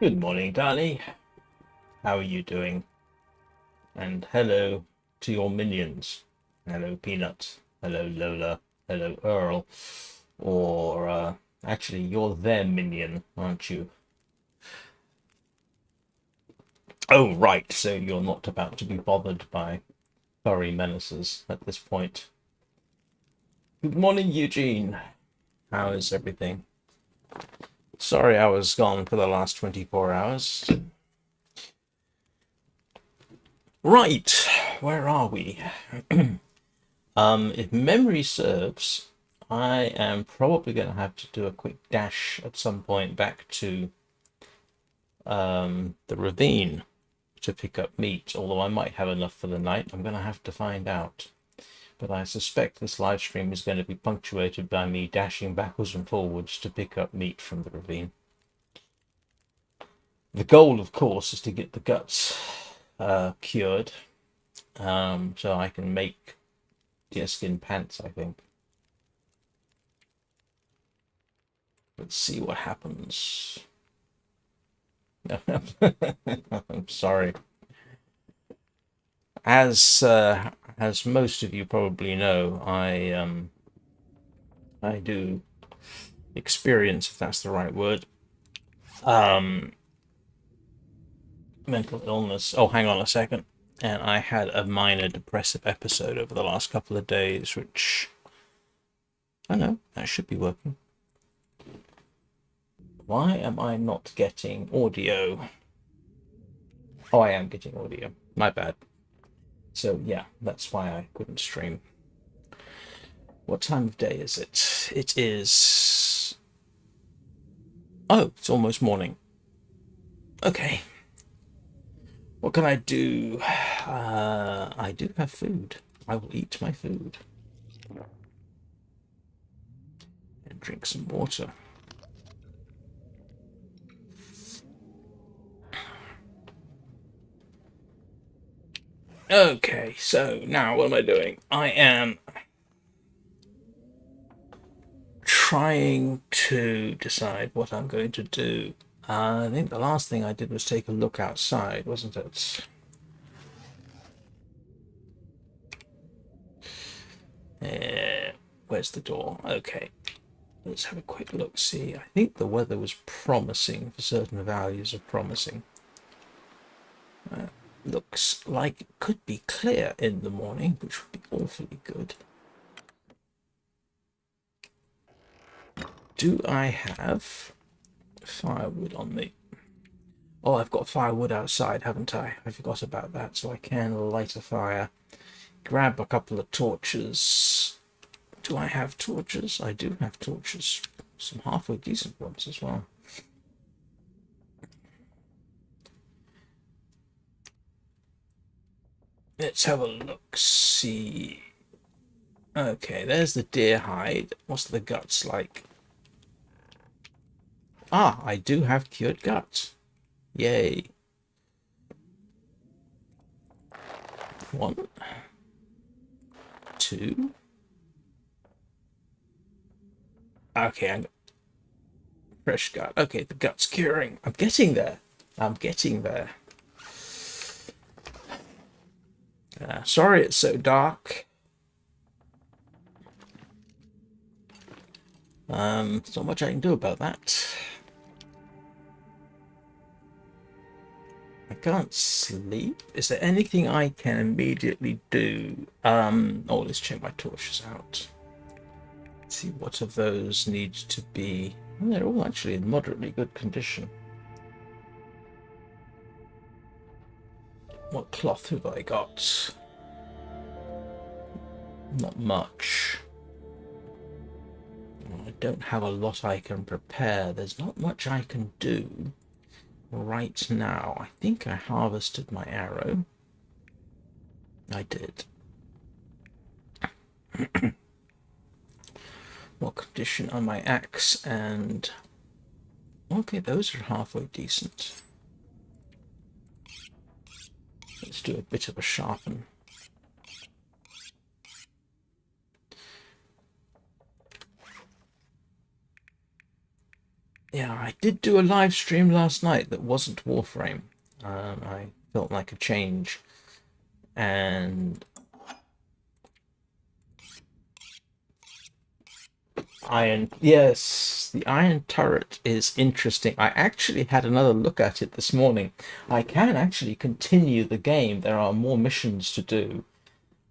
Good morning, Danny. How are you doing? And hello to your minions. Hello, Peanut. Hello, Lola. Hello, Earl. Or, actually, you're their minion, aren't you? Oh, right, so you're not about to be bothered by furry menaces at this point. Good morning, Eugene. How is everything? Sorry I was gone for the last 24 hours. Right, where are we? If memory serves, I am probably going to have to do a quick dash at some point back to the Ravine to pick up meat, although I might have enough for the night. I'm going to have to find out. But I suspect this live stream is going to be punctuated by me dashing backwards and forwards to pick up meat from the ravine. The goal, of course, is to get the guts cured, so I can make deerskin pants, I think. Let's see what happens. I'm sorry. As most of you probably know, I do experience, if that's the right word, mental illness. Oh, hang on a second. And I had a minor depressive episode over the last couple of days, which I know that should be working. Why am I not getting audio? Oh, I am getting audio. My bad. So yeah, that's why I couldn't stream. What time of day is it? It is... Oh, it's almost morning. Okay. What can I do? I do have food. I will eat my food. And drink some water. Okay, so now what am I doing? I am trying to decide what I'm going to do. I think the last thing I did was take a look outside, wasn't it? Where's the door? Okay, let's have a quick look. See, I think the weather was promising for certain values of promising. Looks like it could be clear in the morning, which would be awfully good. Do I have firewood on me? Oh, I've got firewood outside, haven't I? I forgot about that, so I can light a fire. Grab a couple of torches. Do I have torches? I do have torches. Some halfway decent ones as well. Let's have a look. See. Okay, there's the deer hide. What's the guts like? Ah, I do have cured guts. Yay. One. Two. Okay, I'm fresh gut. Okay, the gut's curing. I'm getting there. I'm getting there. Sorry it's so dark. There's not much I can do about that. I can't sleep. Is there anything I can immediately do? Oh, let's check my torches out. Let's see what of those need to be. Well, they're all actually in moderately good condition. What cloth have I got? Not much. I don't have a lot I can prepare. There's not much I can do right now. I think I harvested my arrow. I did. What condition are my axe and... Okay, those are halfway decent. Let's do a bit of a sharpen. Yeah, I did do a live stream last night that wasn't Warframe. I felt like a change, and yes, the iron turret is interesting. I actually had another look at it this morning. I can actually continue the game. There are more missions to do,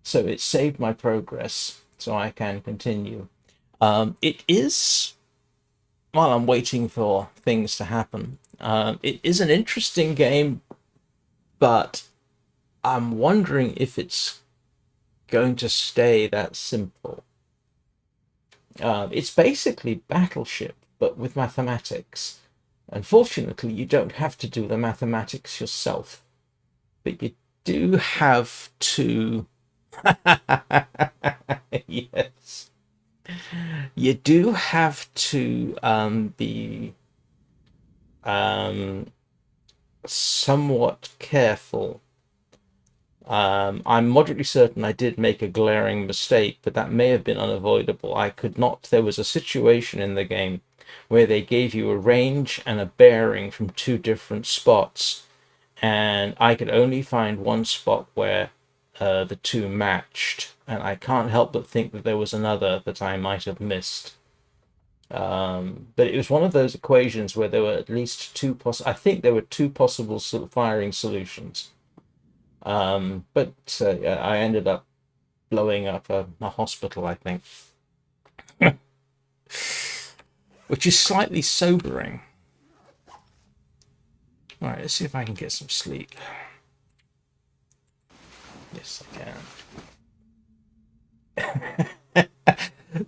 so it saved my progress, so I can continue. It is, while I'm waiting for things to happen, it is an interesting game, but I'm wondering if it's going to stay that simple. It's basically Battleship, but with mathematics. Unfortunately, you don't have to do the mathematics yourself, but you do have to. Yes. You do have to be um, somewhat careful. I'm moderately certain I did make a glaring mistake, but that may have been unavoidable. I could not. There was a situation in the game where they gave you a range and a bearing from two different spots, and I could only find one spot where the two matched, and I can't help but think that there was another that I might have missed. But it was one of those equations where there were at least two I think there were two possible firing solutions. But yeah, I ended up blowing up a hospital, I think, which is slightly sobering. All right, let's see if I can get some sleep. Yes, I can.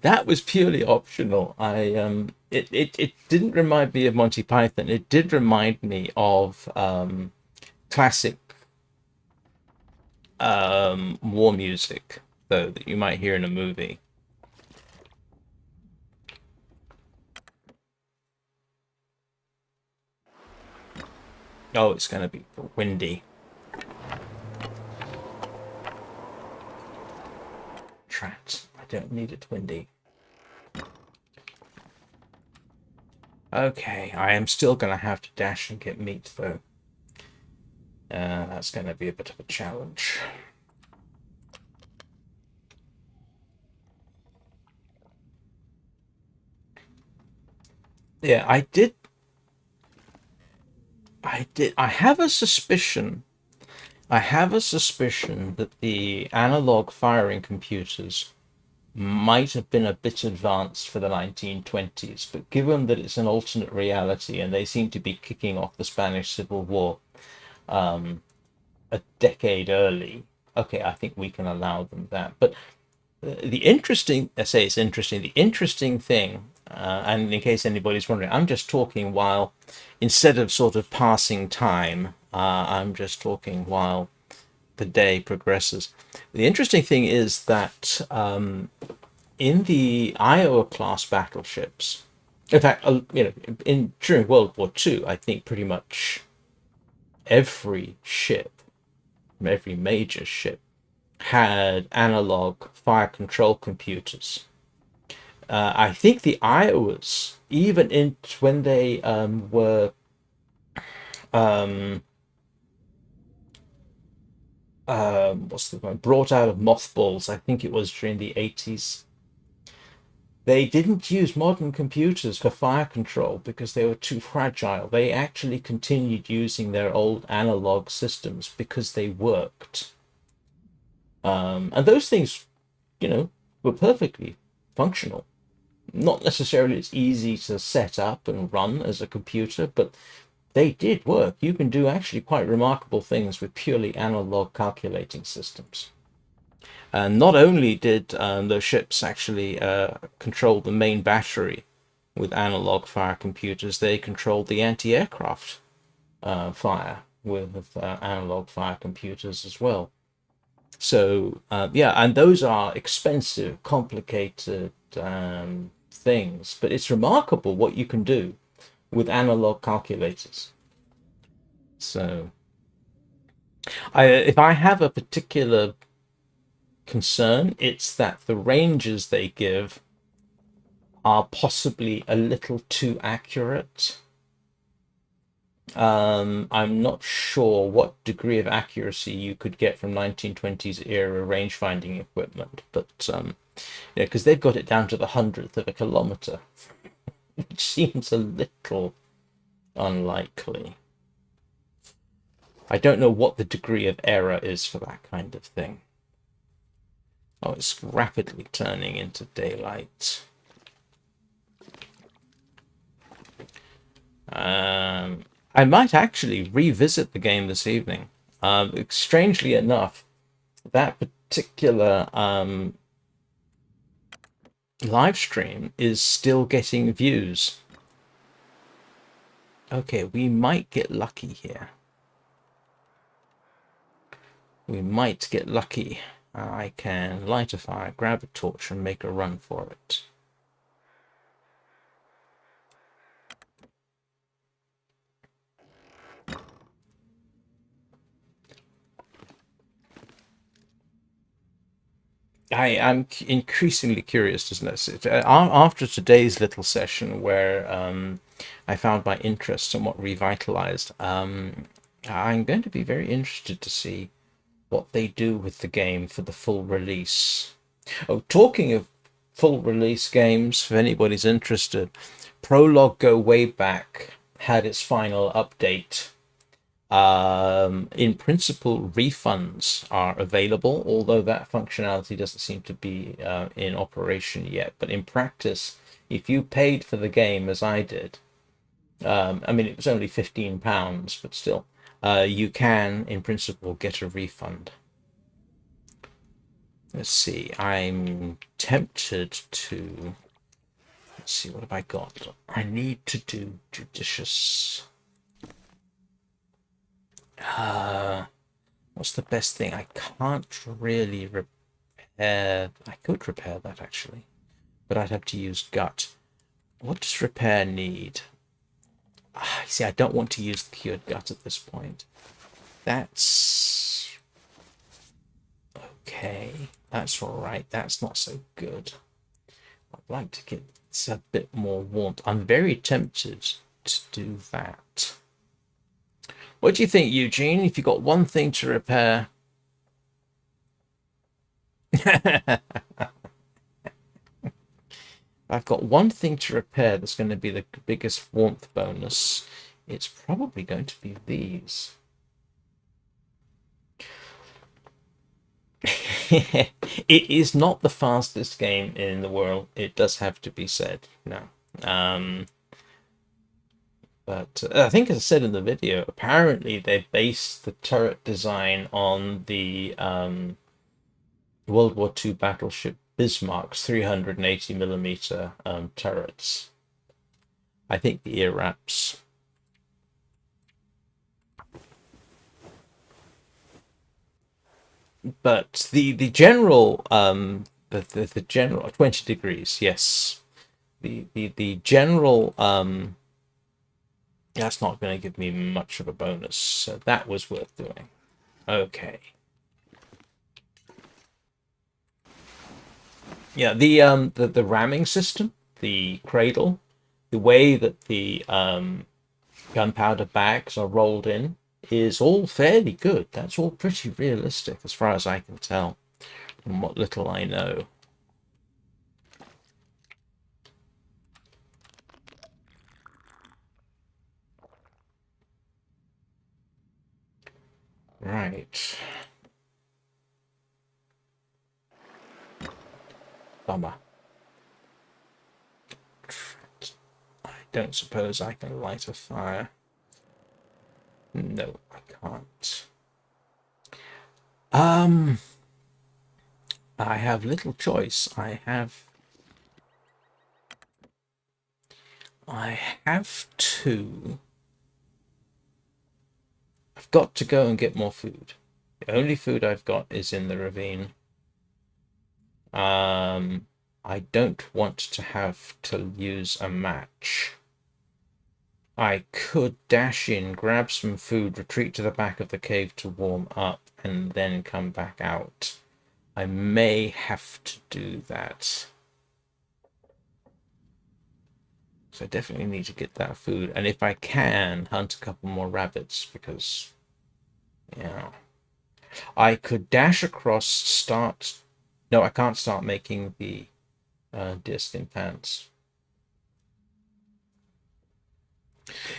That was purely optional. It didn't remind me of Monty Python. It did remind me of classic war music, though, that you might hear in a movie. Oh, it's going to be windy. Trapped. I don't need it windy. Okay, I am still going to have to dash and get meat, though. That's going to be a bit of a challenge. Yeah, I have a suspicion. I have a suspicion that the analog firing computers might have been a bit advanced for the 1920s, but given that it's an alternate reality and they seem to be kicking off the Spanish Civil War a decade early, okay, I think we can allow them that. But the interesting, I say it's interesting, the interesting thing, and in case anybody's wondering, I'm just talking while, instead of sort of passing time, I'm just talking while the day progresses. The interesting thing is that in the Iowa class battleships, in fact, during World War II, I think pretty much every ship, every major ship, had analog fire control computers. I think the Iowas, even when they were what's the one, brought out of mothballs, I think it was during the 80s, they didn't use modern computers for fire control because they were too fragile. They actually continued using their old analog systems because they worked. And those things, were perfectly functional. Not necessarily as easy to set up and run as a computer, but they did work. You can do actually quite remarkable things with purely analog calculating systems. And not only did those ships actually control the main battery with analog fire computers, they controlled the anti-aircraft fire with analog fire computers as well. So yeah, and those are expensive, complicated things, but it's remarkable what you can do with analog calculators. So if I have a particular concern, it's that the ranges they give are possibly a little too accurate. I'm not sure what degree of accuracy you could get from 1920s era range finding equipment, but yeah, because they've got it down to the hundredth of a kilometer, which seems a little unlikely. I don't know what the degree of error is for that kind of thing. Oh, it's rapidly turning into daylight. I might actually revisit the game this evening. Strangely enough, that particular live stream is still getting views. Okay, we might get lucky here. We might get lucky. I can light a fire, grab a torch, and make a run for it. I'm increasingly curious to know. After today's little session where I found my interest somewhat revitalized, I'm going to be very interested to see what they do with the game for the full release. Oh, talking of full release games, if anybody's interested, Prologue Go Way Back had its final update. In principle, refunds are available, although that functionality doesn't seem to be in operation yet. But in practice, if you paid for the game as I did, I mean, it was only £15, but still, you can, in principle, get a refund. Let's see, I'm tempted to... Let's see, what have I got? I need to do judicious... what's the best thing? I can't really repair... I could repair that, actually. But I'd have to use gut. What does repair need? See, I don't want to use the cured gut at this point. That's... okay. That's alright. That's not so good. I'd like to get a bit more warmth. I'm very tempted to do that. What do you think, Eugene? If you've got one thing to repair... I've got one thing to repair that's going to be the biggest warmth bonus. It's probably going to be these. It is not the fastest game in the world. It does have to be said. No. But I think, as I said in the video, apparently they based the turret design on the World War II battleship Bismarck's 380mm turrets. I think the ear wraps. But the general the general 20 degrees, yes. The general that's not going to give me much of a bonus, so that was worth doing. Okay. Yeah, the ramming system, the cradle, the way that the gunpowder bags are rolled in is all fairly good. That's all pretty realistic as far as I can tell from what little I know. Right. Bummer. I don't suppose I can light a fire. No, I can't. I have little choice. I have to. I've got to go and get more food. The only food I've got is in the ravine. I don't want to have to use a match. I could dash in, grab some food, retreat to the back of the cave to warm up, and then come back out. I may have to do that. So I definitely need to get that food, and if I can, hunt a couple more rabbits, because yeah, I could dash across. Start. No, I can't start making the deerskin pants.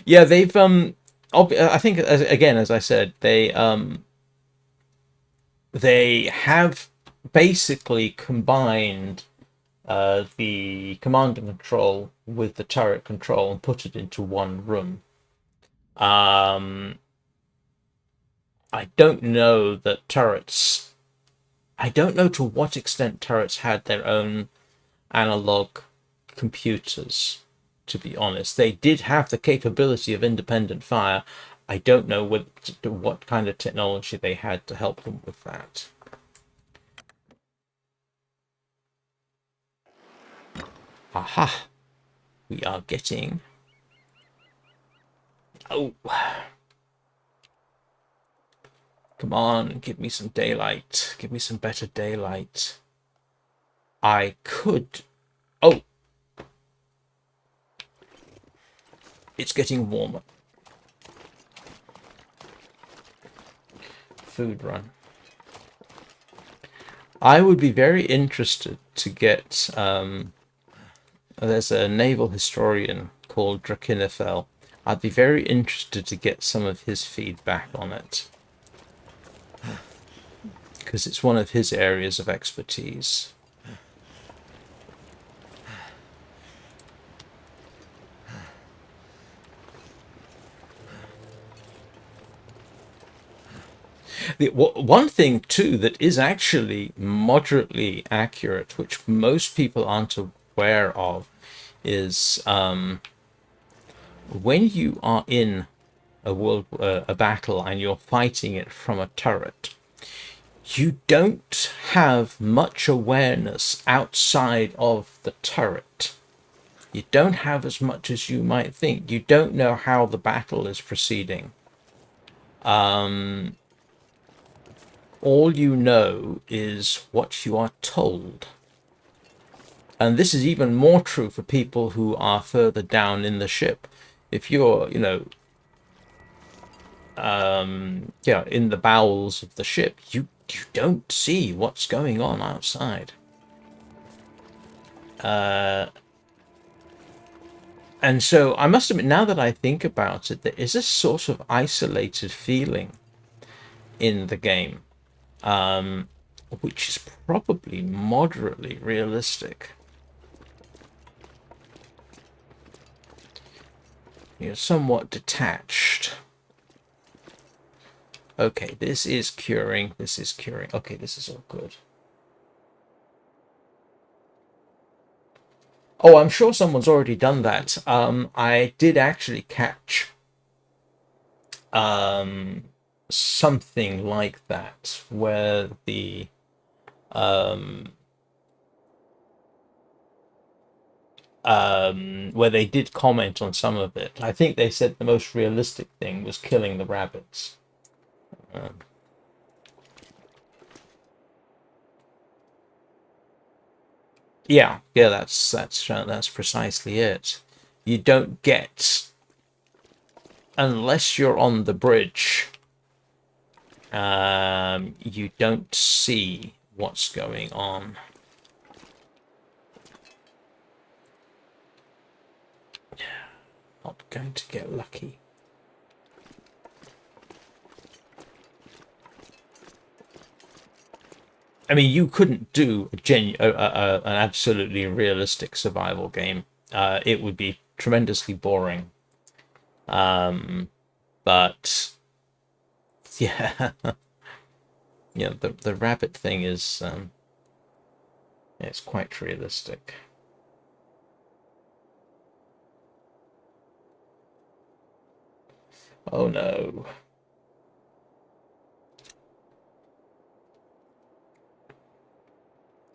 Yeah, they've I think again, as I said, they have basically combined the command and control with the turret control and put it into one room. Um, I don't know that turrets. I don't know to what extent turrets had their own analog computers. To be honest, they did have the capability of independent fire. I don't know what kind of technology they had to help them with that. Aha! We are getting. Oh, come on, give me some daylight. Give me some better daylight. I could. Oh, it's getting warmer. Food run. I would be very interested to get. There's a naval historian called Drakinifel. I'd be very interested to get some of his feedback on it, because it's one of his areas of expertise. One thing too that is actually moderately accurate, which most people aren't aware of, is when you are in a battle and you're fighting it from a turret, you don't have much awareness outside of the turret. You don't have as much as you might think. You don't know how the battle is proceeding. All you know is what you are told. And this is even more true for people who are further down in the ship. If you're, in the bowels of the ship, you don't see what's going on outside. And so I must admit, now that I think about it, there is a sort of isolated feeling in the game, which is probably moderately realistic. You're somewhat detached. Okay, this is curing. This is curing. Okay, this is all good. Oh, I'm sure someone's already done that. I did actually catch something like that, where the where they did comment on some of it. I think they said the most realistic thing was killing the rabbits. Yeah, that's precisely it. You don't get, unless you're on the bridge. You don't see what's going on. Not going to get lucky. I mean, you couldn't do an absolutely realistic survival game. It would be tremendously boring. But yeah, yeah, the rabbit thing is it's quite realistic. Oh no.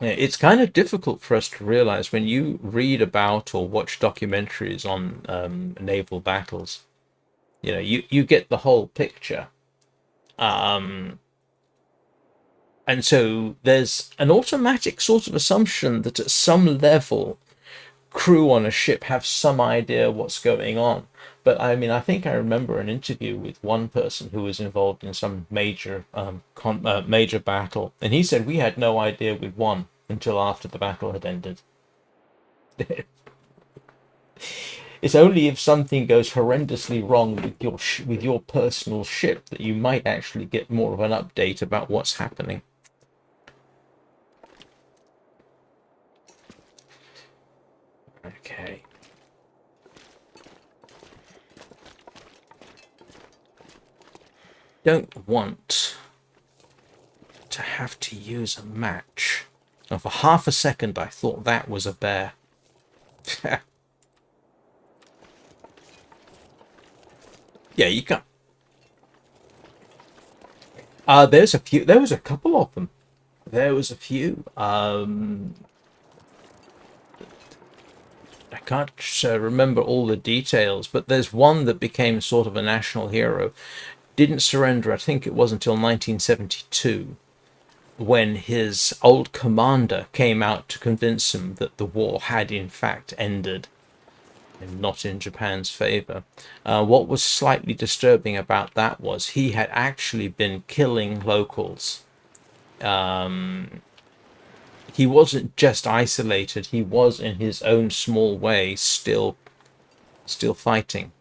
It's kind of difficult for us to realize when you read about or watch documentaries on naval battles. You get the whole picture. And so there's an automatic sort of assumption that at some level crew on a ship have some idea what's going on. But I mean, I think I remember an interview with one person who was involved in some major major battle, and he said we had no idea we'd won until after the battle had ended. It's only if something goes horrendously wrong with your personal ship that you might actually get more of an update about what's happening. Okay. Don't want to have to use a match. Now, for half a second, I thought that was a bear. Yeah, you can. There's a few. There was a couple of them. There was a few. I can't remember all the details, but there's one that became sort of a national hero. Didn't surrender, I think it was until 1972, when his old commander came out to convince him that the war had in fact ended, and not in Japan's favor. What was slightly disturbing about that was he had actually been killing locals. He wasn't just isolated, he was in his own small way still fighting.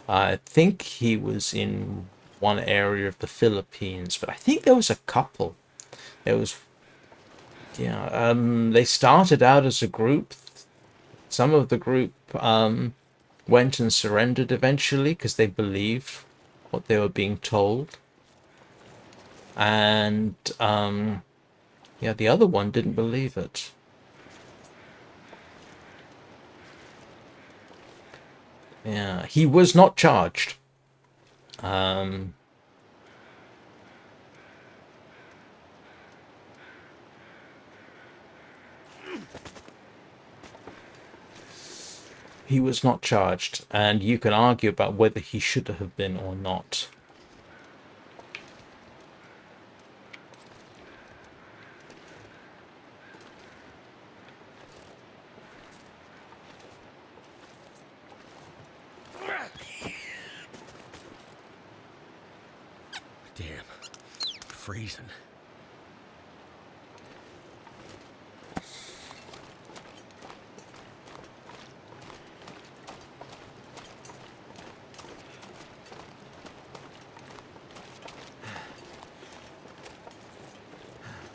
I think he was in one area of the Philippines, but I think there was a couple. There was, yeah, they started out as a group. Some of the group went and surrendered eventually because they believed what they were being told. And yeah, the other one didn't believe it. Yeah, he was not charged. He was not charged, and you can argue about whether he should have been or not. Damn. Freezing.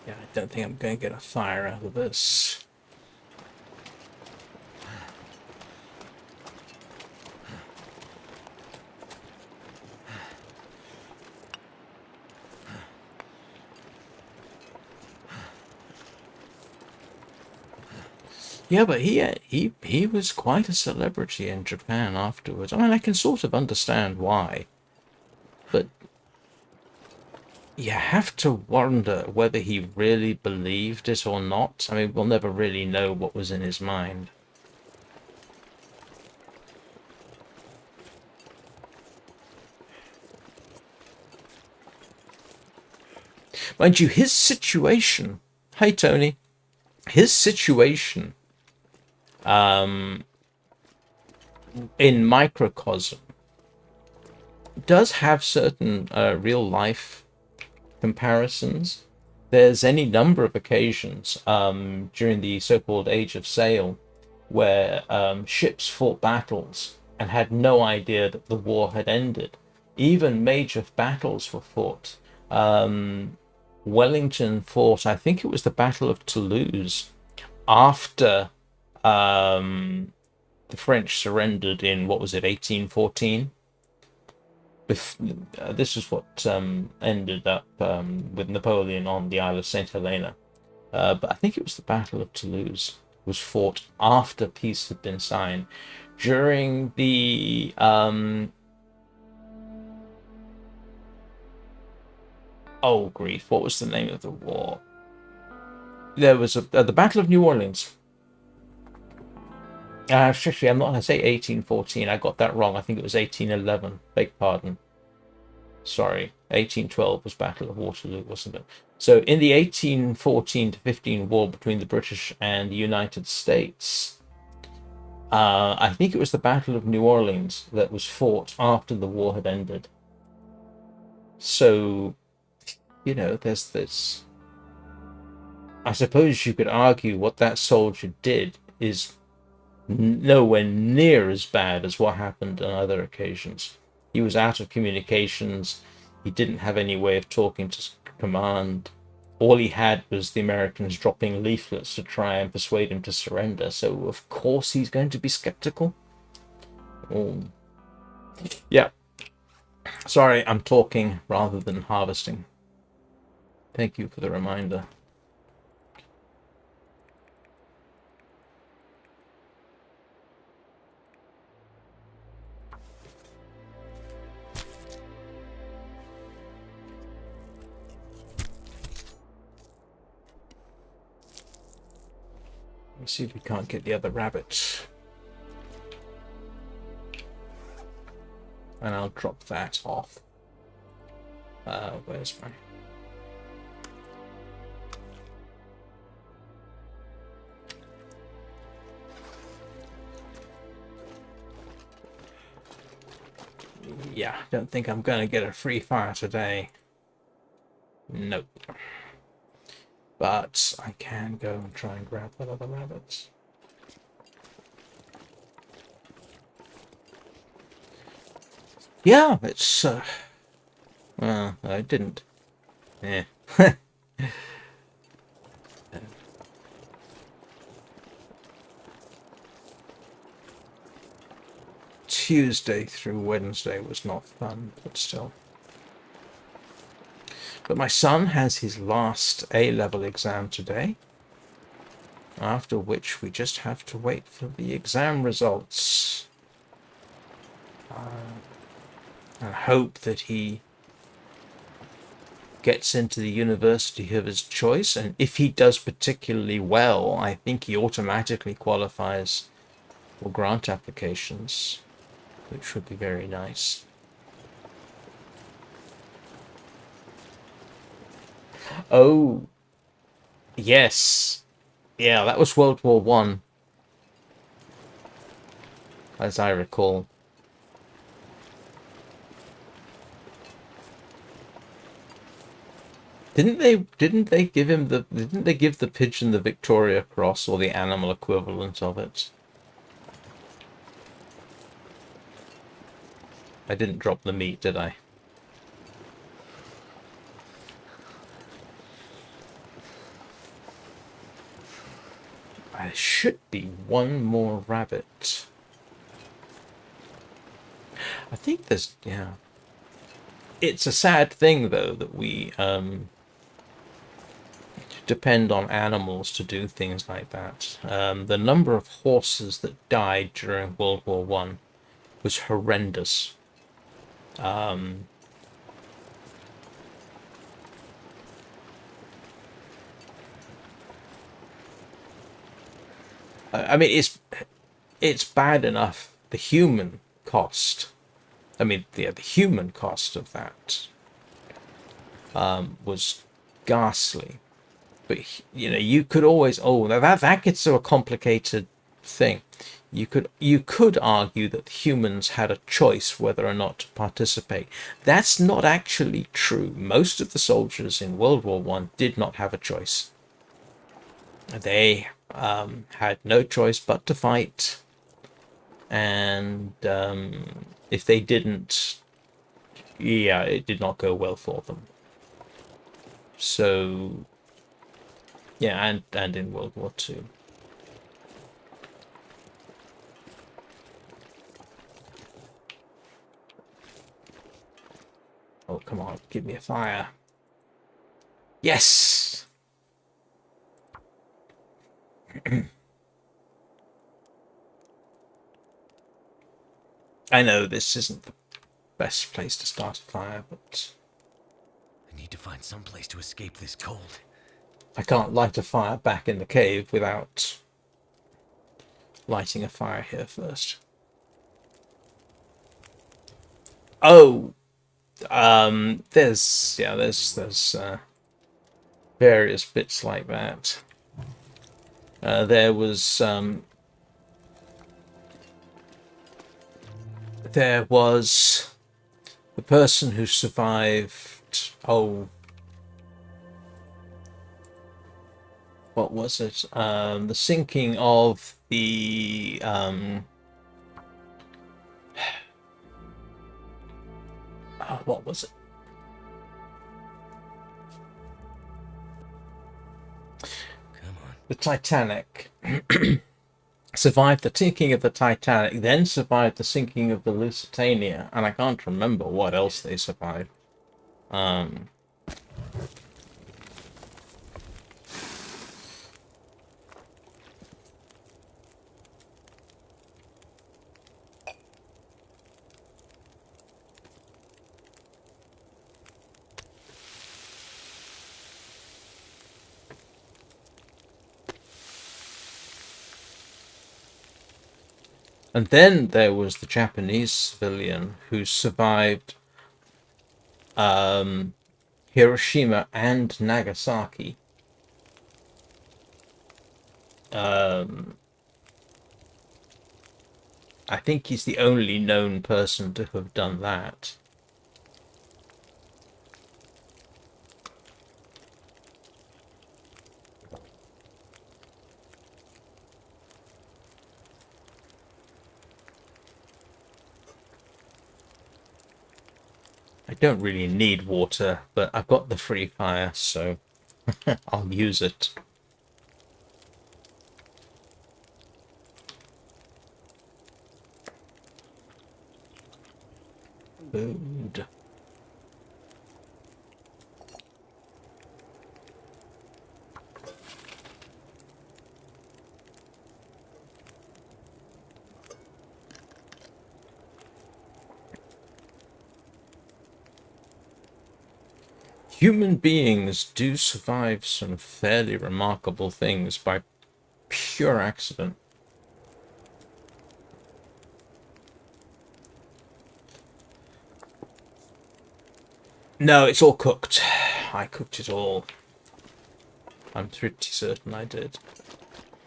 Yeah, I don't think I'm going to get a fire out of this. Yeah, but he was quite a celebrity in Japan afterwards. I mean, I can sort of understand why, but you have to wonder whether he really believed it or not. I mean, we'll never really know what was in his mind. Mind you, his situation... Hey, Tony. His situation in microcosm does have certain real-life comparisons. There's any number of occasions during the so-called Age of Sail where ships fought battles and had no idea that the war had ended. Even major battles were fought. Wellington fought, I think it was the Battle of Toulouse, after the French surrendered in, what was it, 1814? This is what ended up with Napoleon on the Isle of St. Helena. But I think it was the Battle of Toulouse was fought after peace had been signed. During the oh grief, what was the name of the war? There was the Battle of New Orleans. Actually, I'm not going to say 1814. I got that wrong. I think it was 1811. Beg pardon. Sorry, 1812 was Battle of Waterloo, wasn't it? So in the 1814 to 15 war between the British and the United States, I think it was the Battle of New Orleans that was fought after the war had ended. So, there's this. I suppose you could argue what that soldier did is nowhere near as bad as what happened on other occasions. He was out of communications. He didn't have any way of talking to command. All he had was the Americans dropping leaflets to try and persuade him to surrender. So of course he's going to be skeptical. Oh. Yeah. Sorry, I'm talking rather than harvesting. Thank you for the reminder. Let's see if we can't get the other rabbit. And I'll drop that off. Where's my... Yeah, don't think I'm going to get a free fire today. Nope. But I can go and try and grab that other rabbit. Yeah, it's... well, I didn't. Yeah. Tuesday through Wednesday was not fun, but still. But my son has his last A-level exam today, after which we just have to wait for the exam results. And hope that he gets into the university of his choice, and if he does particularly well, I think he automatically qualifies for grant applications, which would be very nice. Oh, yes. Yeah, that was World War One, as I recall. Didn't they give the pigeon the Victoria Cross, or the animal equivalent of it? I didn't drop the meat, did I? There should be one more rabbit. I think there's, yeah. It's a sad thing, though, that we depend on animals to do things like that. The number of horses that died during World War One was horrendous. I mean, it's bad enough, the human cost. I mean, the human cost of that was ghastly. But you could always, that gets to a complicated thing. You could argue that humans had a choice whether or not to participate. That's not actually true. Most of the soldiers in World War One did not have a choice. They had no choice but to fight, and if they didn't, yeah, it did not go well for them. So, yeah, and in World War Two. Oh, come on, give me a fire. Yes! I know this isn't the best place to start a fire, but I need to find some place to escape this cold. I can't light a fire back in the cave without lighting a fire here first. Oh, there's various bits like that. There was there was the person who survived. Oh, what was it? The sinking of the what was it? Come on. The Titanic. Survived the sinking of the Titanic, then survived the sinking of the Lusitania, and I can't remember what else they survived. And then there was the Japanese civilian who survived Hiroshima and Nagasaki. I think he's the only known person to have done that. I don't really need water, but I've got the free fire, so I'll use it. Food. Human beings do survive some fairly remarkable things by pure accident. No, it's all cooked. I cooked it all. I'm pretty certain I did.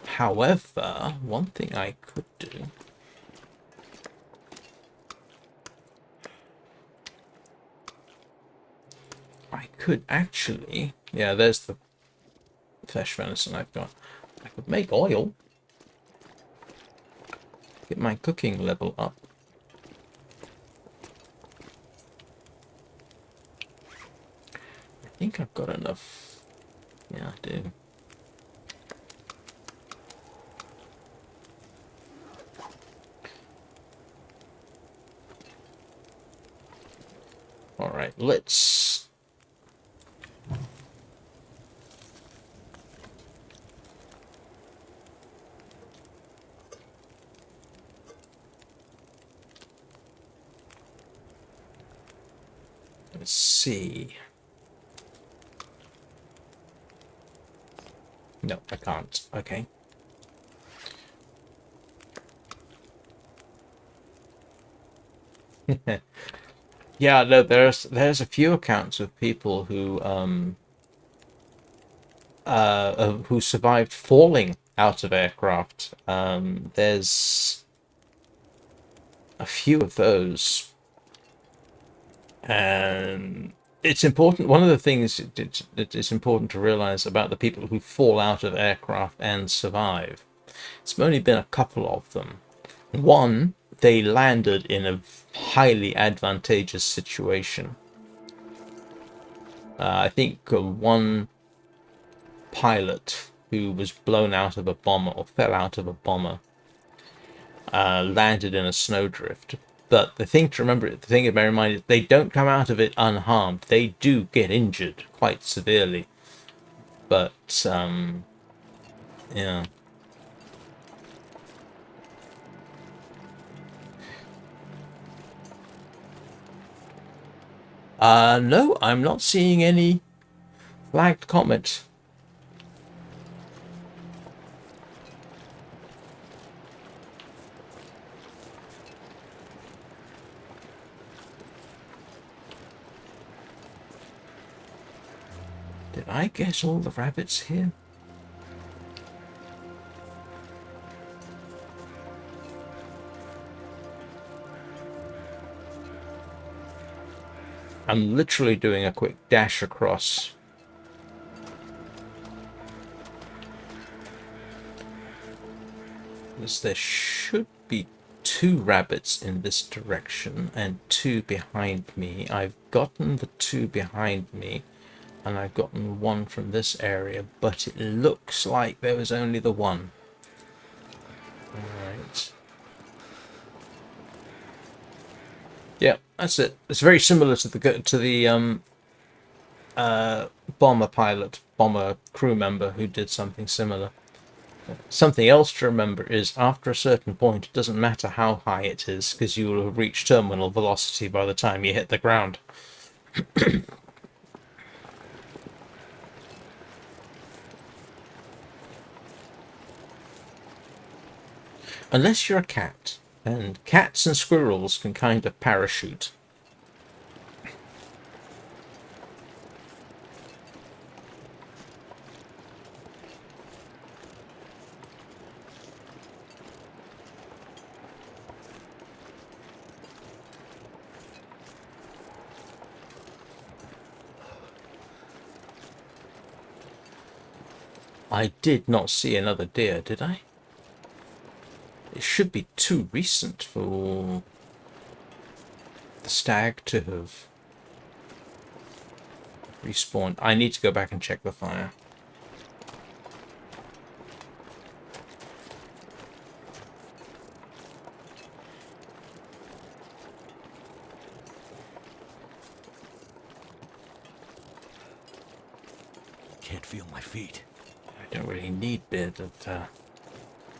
However, one thing I could do... I could actually... Yeah, there's the fresh venison I've got. I could make oil. Get my cooking level up. I think I've got enough. Yeah, I do. Alright, let's... Let's see. No, I can't. Okay. Yeah, no, there's a few accounts of people who survived falling out of aircraft. There's a few of those. And it's important. One of the things that is important to realize about the people who fall out of aircraft and survive, it's only been a couple of them. One, they landed in a highly advantageous situation. I think one pilot who was blown out of a bomber or fell out of a bomber landed in a snowdrift. But the thing to remember, the thing to bear in mind is they don't come out of it unharmed. They do get injured quite severely. But, yeah. No, I'm not seeing any flagged comet. Did I get all the rabbits here? I'm literally doing a quick dash across. Because there should be 2 rabbits in this direction and 2 behind me. I've gotten the 2 behind me, and I've gotten 1 from this area, but it looks like there was only the 1. Alright. Yeah, that's it. It's very similar to the bomber crew member who did something similar. Something else to remember is after a certain point, it doesn't matter how high it is, because you will have reached terminal velocity by the time you hit the ground. Unless you're a cat, and cats and squirrels can kind of parachute. I did not see another deer, did I? It should be too recent for the stag to have respawned. I need to go back and check the fire. Can't feel my feet. I don't really need beard.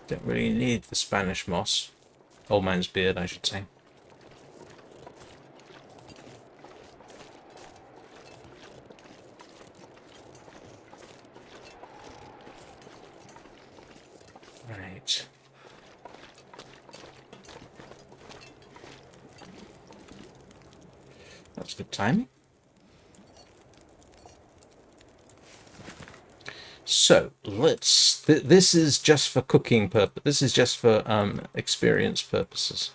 Don't really need the Spanish moss. Old man's beard, I should say. Right. That's good timing. So let's. This is just for cooking purpose. This is just for experience purposes.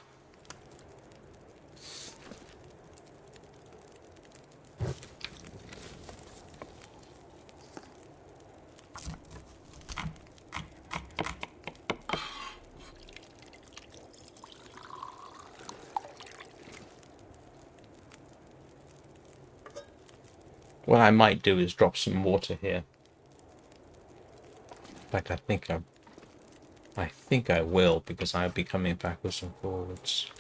What I might do is drop some water here. In fact, I think I will, because I'll be coming backwards and forwards.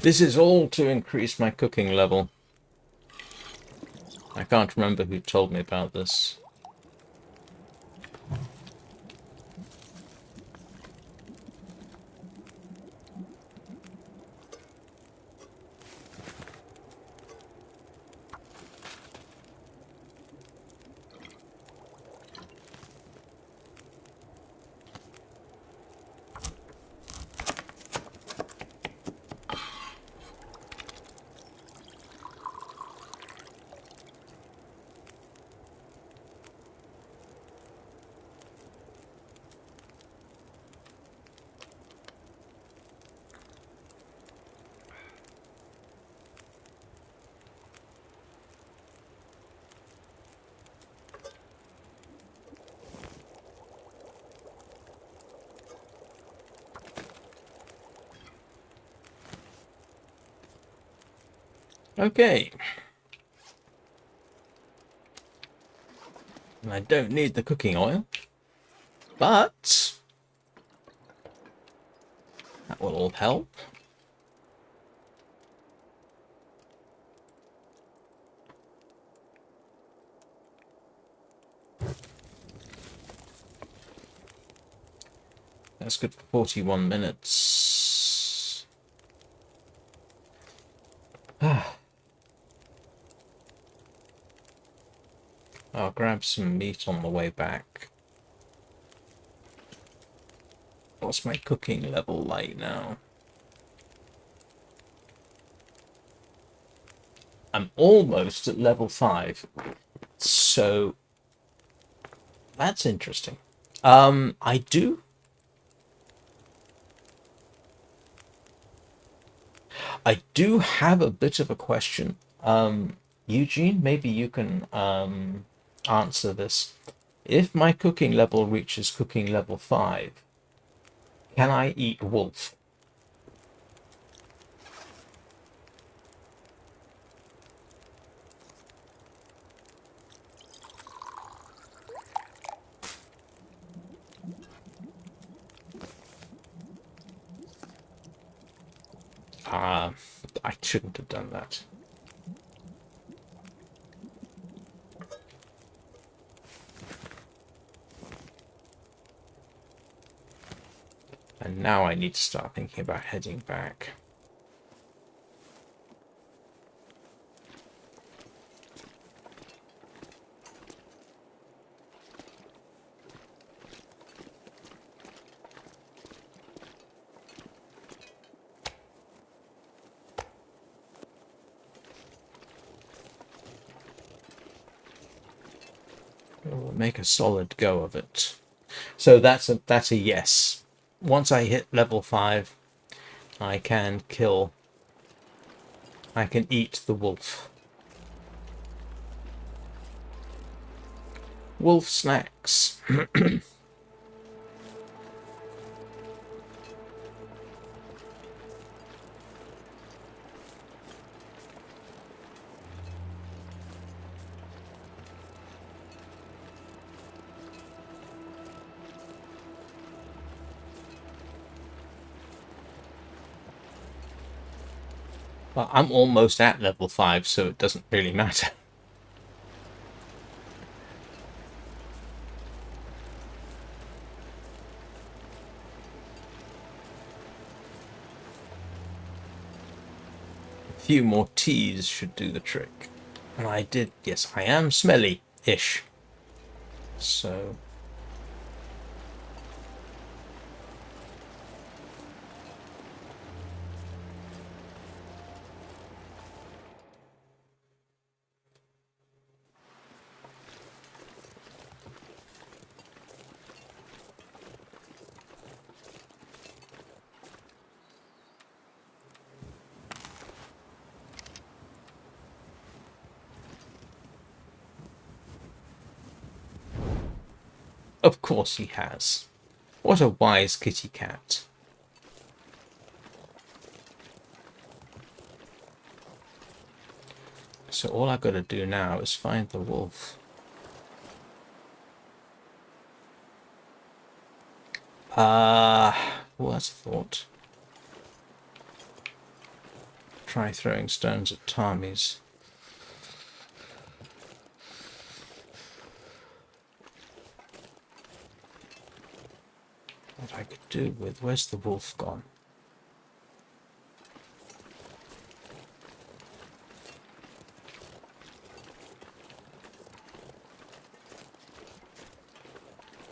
This is all to increase my cooking level. I can't remember who told me about this. Okay. And I don't need the cooking oil, but that will all help. That's good for 41 minutes. I'll grab some meat on the way back. What's my cooking level like now? I'm almost at level 5. So that's interesting. I do have a bit of a question. Eugene, maybe you can answer this. If my cooking level reaches cooking level 5, can I eat wolf? Ah, I shouldn't have done that. And now I need to start thinking about heading back. We'll make a solid go of it. So that's a yes. Once I hit level 5, I can eat the wolf. Wolf snacks. Well, I'm almost at level 5, so it doesn't really matter. A few more teas should do the trick. And I did, yes, I am smelly-ish. So... Of course he has. What a wise kitty cat. So all I've got to do now is find the wolf. Well, that's a thought. Try throwing stones at Tarmies. What I could do with... Where's the wolf gone?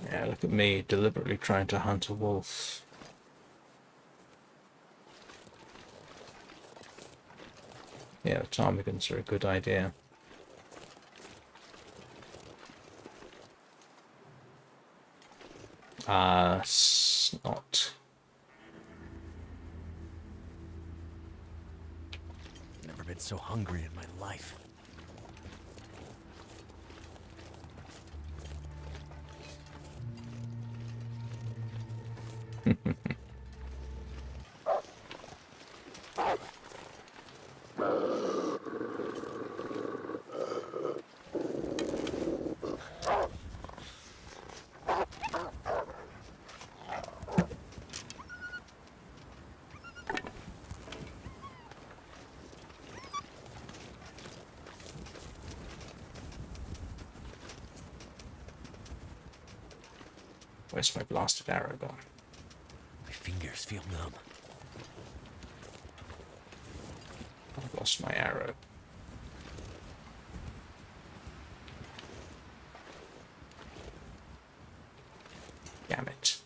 Yeah, look at me deliberately trying to hunt a wolf. Yeah, the ptarmigans are a good idea. Snot. Never been so hungry in my life. Where's my blasted arrow gone? My fingers feel numb. I've lost my arrow. Damn it.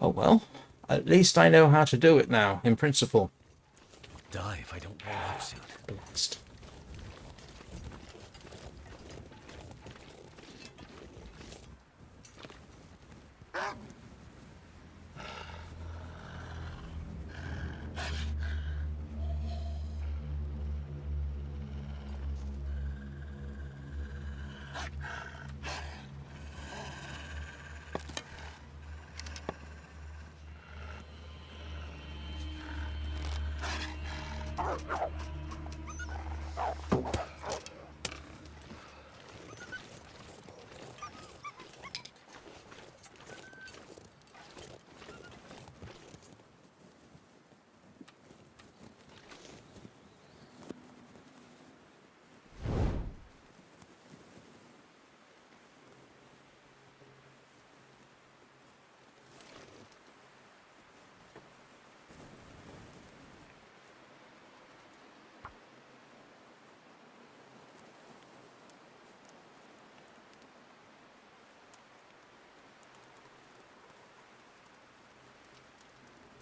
Oh well. At least I know how to do it now, in principle. Die if I don't warm up soon. Blast.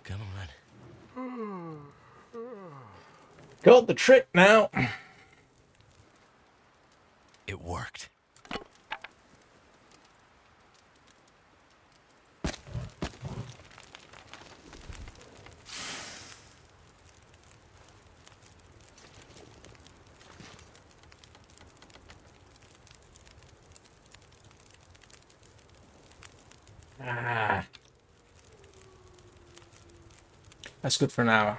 Come on. Got the trick now. It worked. Ah. That's good for an hour.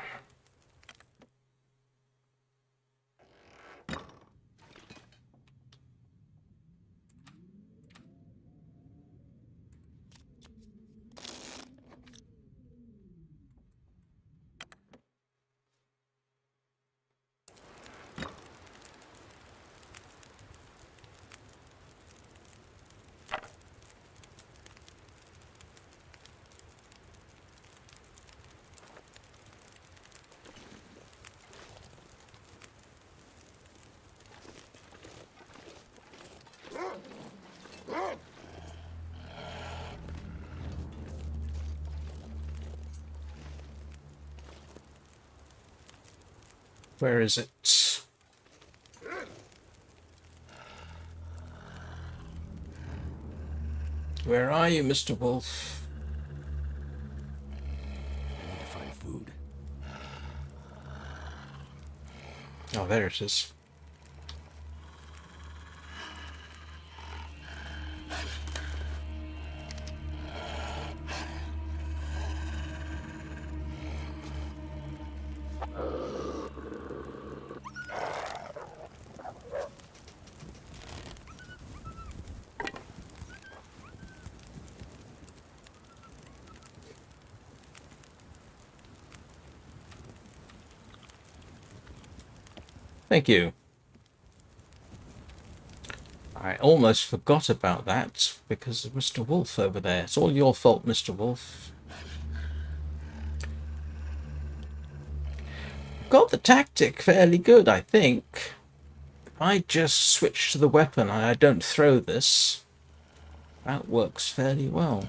Where is it? Where are you, Mr. Wolf? I need to find food. Oh, there it is. Thank you. I almost forgot about that because of Mr. Wolf over there. It's all your fault, Mr. Wolf. Got the tactic fairly good, I think. If I just switch to the weapon and I don't throw this, that works fairly well.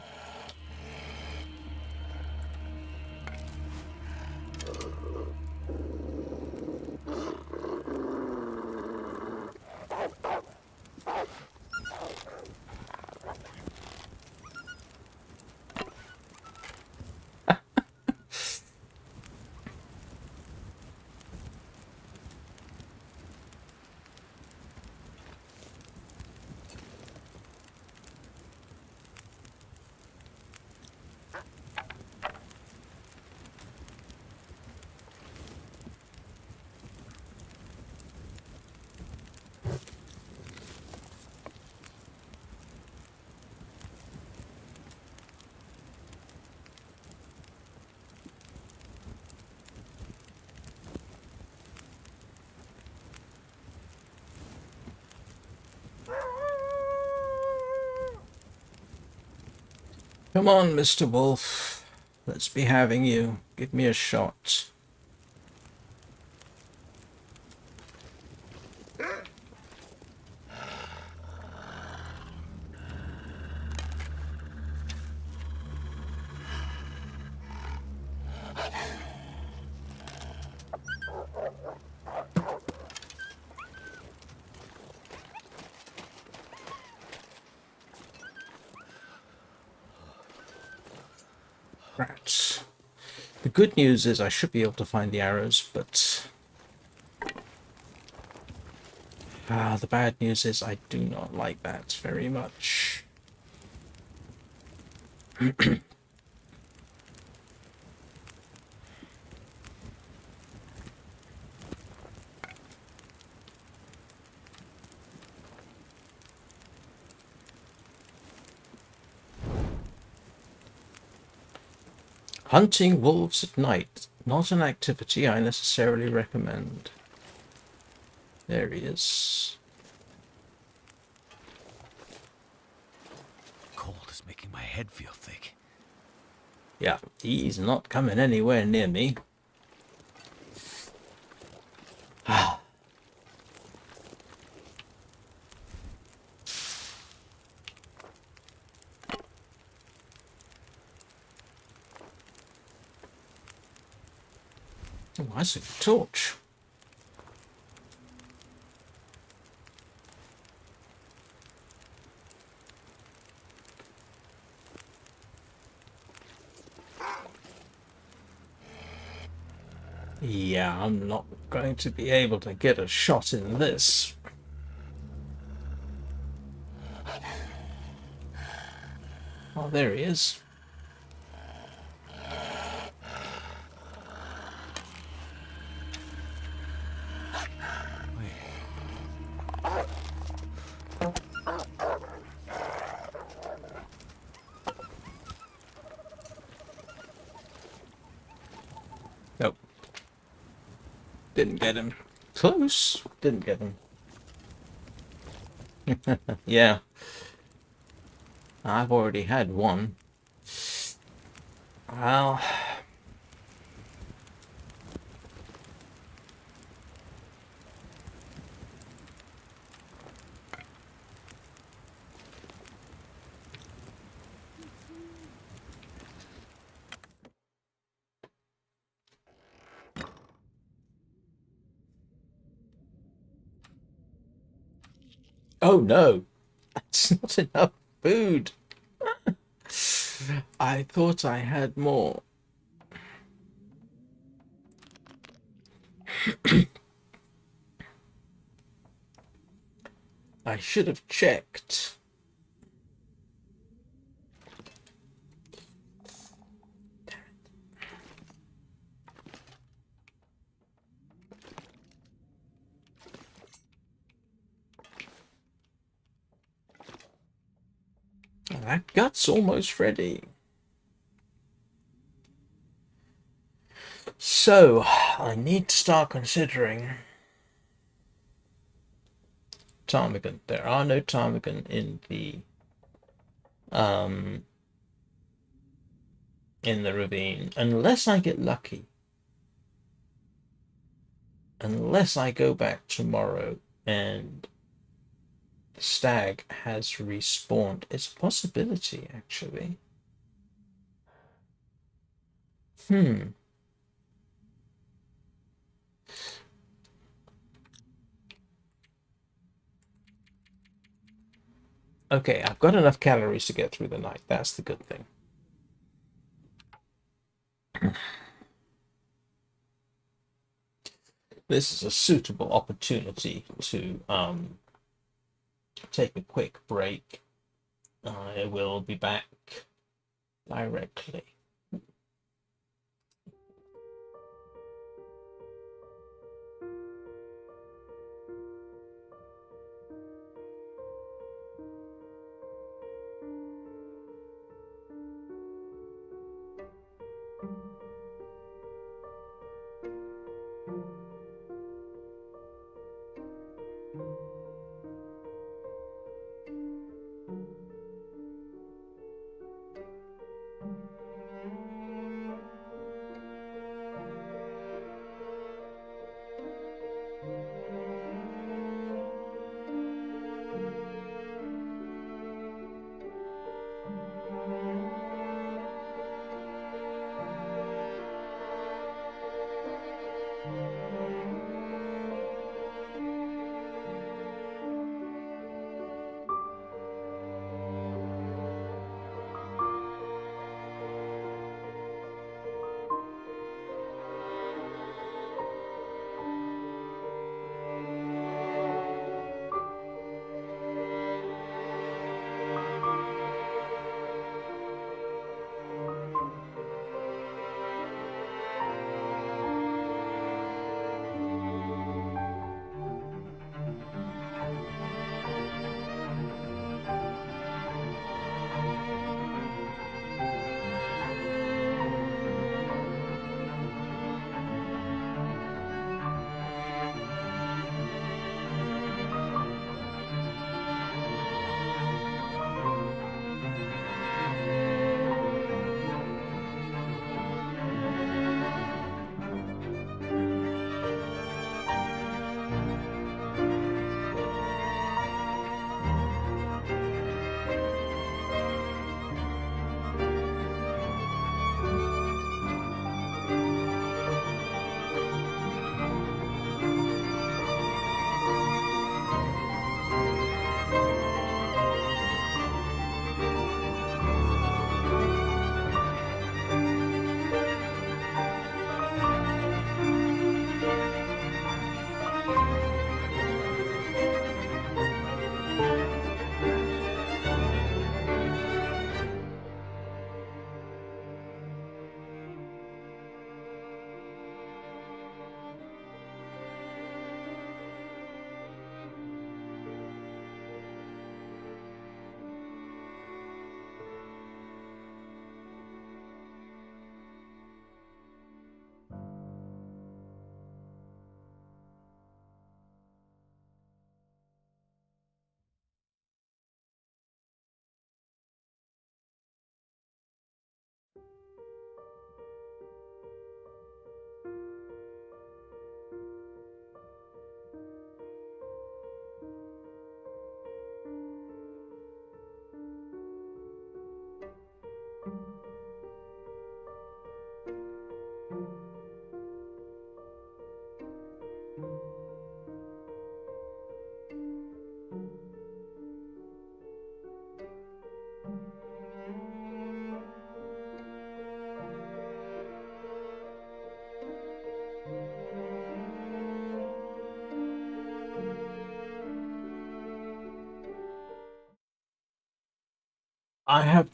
Come on, Mr. Wolf. Let's be having you. Give me a shot. Right. The good news is I should be able to find the arrows, but the bad news is I do not like that very much. Hunting wolves at night, not an activity I necessarily recommend. There he is. Cold is making my head feel thick. Yeah, he's not coming anywhere near me. Oh, that's a good torch. Yeah, I'm not going to be able to get a shot in this. Oh, there he is. Nope. Didn't get him. Close. Didn't get him. Yeah. I've already had one. Well... Oh no! That's not enough food! I thought I had more. I should have checked. That gut's almost ready. So, I need to start considering ptarmigan. There are no ptarmigan in the ravine, unless I get lucky. Unless I go back tomorrow and the stag has respawned. It's a possibility, actually. Okay, I've got enough calories to get through the night. That's the good thing. This is a suitable opportunity to take a quick break. I will be back directly.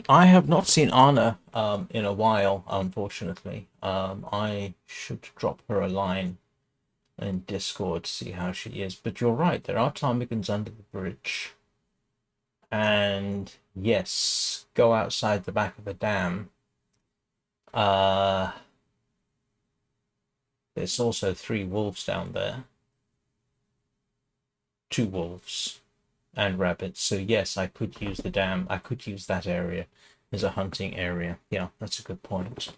I have not seen Anna in a while, unfortunately. I should drop her a line in Discord to see how she is. But you're right, there are ptarmigans under the bridge. And yes, go outside the back of the dam. There's also 3 wolves down there. 2 wolves and rabbits. So yes, I could use the dam. I could use that area as a hunting area. Yeah, that's a good point.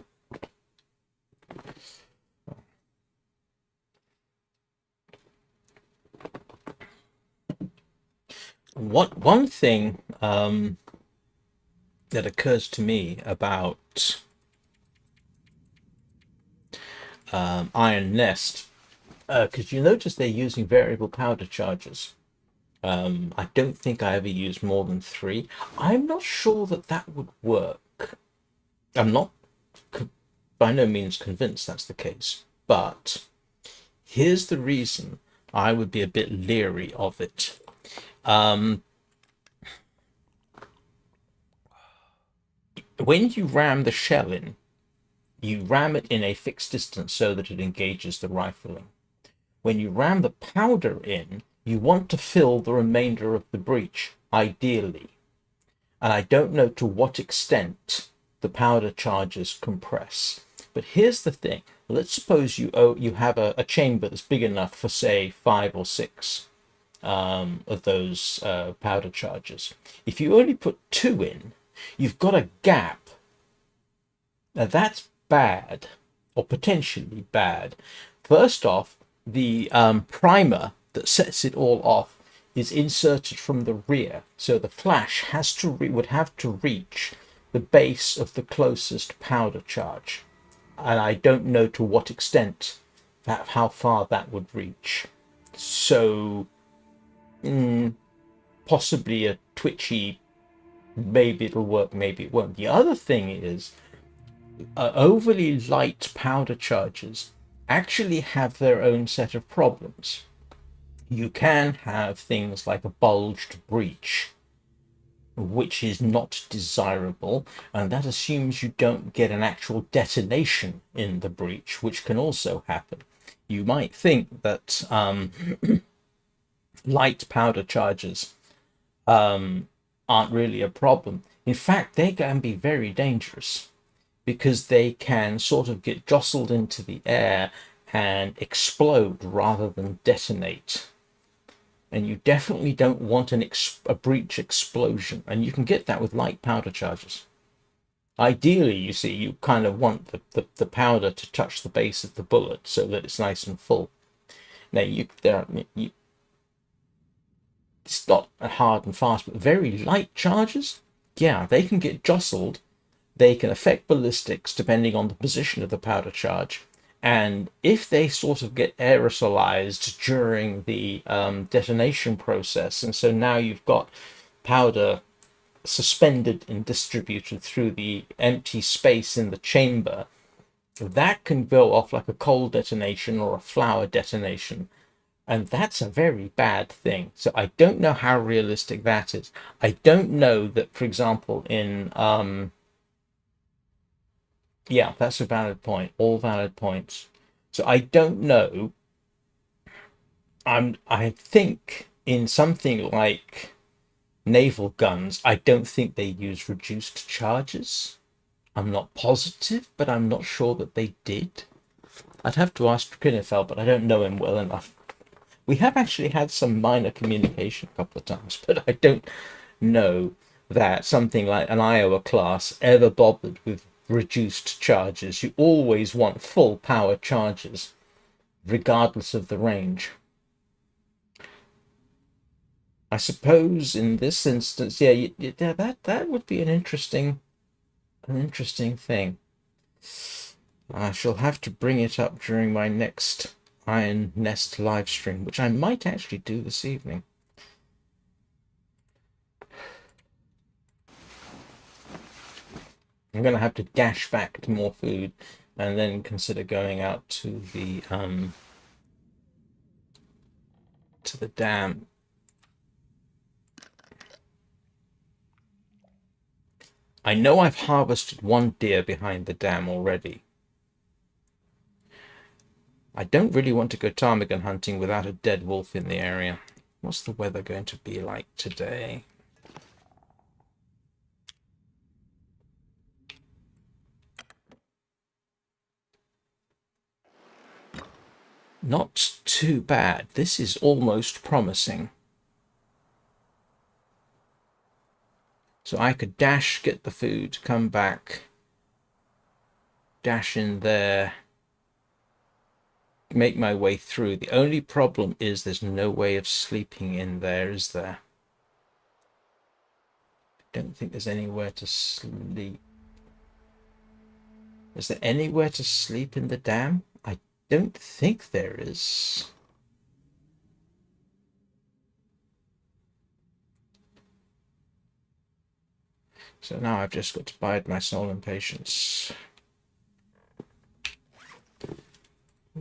One thing that occurs to me about Iron Nest, because you notice they're using variable powder charges. I don't think I ever used more than 3. I'm not sure that that would work. I'm not by no means convinced that's the case, but here's the reason I would be a bit leery of it. When you ram the shell in, you ram it in a fixed distance so that it engages the rifling. When you ram the powder in, you want to fill the remainder of the breech, ideally. And I don't know to what extent the powder charges compress. But here's the thing. Let's suppose you have a chamber that's big enough for, say, 5 or 6 of those powder charges. If you only put 2 in, you've got a gap. Now that's bad, or potentially bad. First off, the primer that sets it all off is inserted from the rear, so the flash would have to reach the base of the closest powder charge, and I don't know to what extent how far that would reach. So possibly a twitchy, maybe it'll work, maybe it won't. The other thing is overly light powder charges actually have their own set of problems. You can have things like a bulged breech, which is not desirable, and that assumes you don't get an actual detonation in the breech, which can also happen. You might think that light powder charges aren't really a problem. In fact, they can be very dangerous because they can sort of get jostled into the air and explode rather than detonate. And you definitely don't want a breech explosion. And you can get that with light powder charges. Ideally, you see, you kind of want the powder to touch the base of the bullet so that it's nice and full. Now, it's not hard and fast, but very light charges, yeah, they can get jostled. They can affect ballistics depending on the position of the powder charge. And if they sort of get aerosolized during the detonation process, and so now you've got powder suspended and distributed through the empty space in the chamber, that can go off like a coal detonation or a flour detonation. And that's a very bad thing. So I don't know how realistic that is. I don't know that, for example, in yeah, that's a valid point. All valid points. So I don't know. I think in something like naval guns, I don't think they use reduced charges. I'm not positive, but I'm not sure that they did. I'd have to ask Kinefeld, but I don't know him well enough. We have actually had some minor communication a couple of times, but I don't know that something like an Iowa class ever bothered with reduced charges. You always want full power charges, regardless of the range. I suppose in this instance, yeah, that would be an interesting thing. I shall have to bring it up during my next Iron Nest live stream, which I might actually do this evening. I'm going to have to dash back to more food and then consider going out to the dam. I know I've harvested one deer behind the dam already. I don't really want to go ptarmigan hunting without a dead wolf in the area. What's the weather going to be like today? Not too bad. This is almost promising. So I could dash, get the food, come back, dash in there, make my way through. The only problem is there's no way of sleeping in there, is there? I don't think there's anywhere to sleep. Is there anywhere to sleep in the dam? I don't think there is. So now I've just got to bide my soul in patience.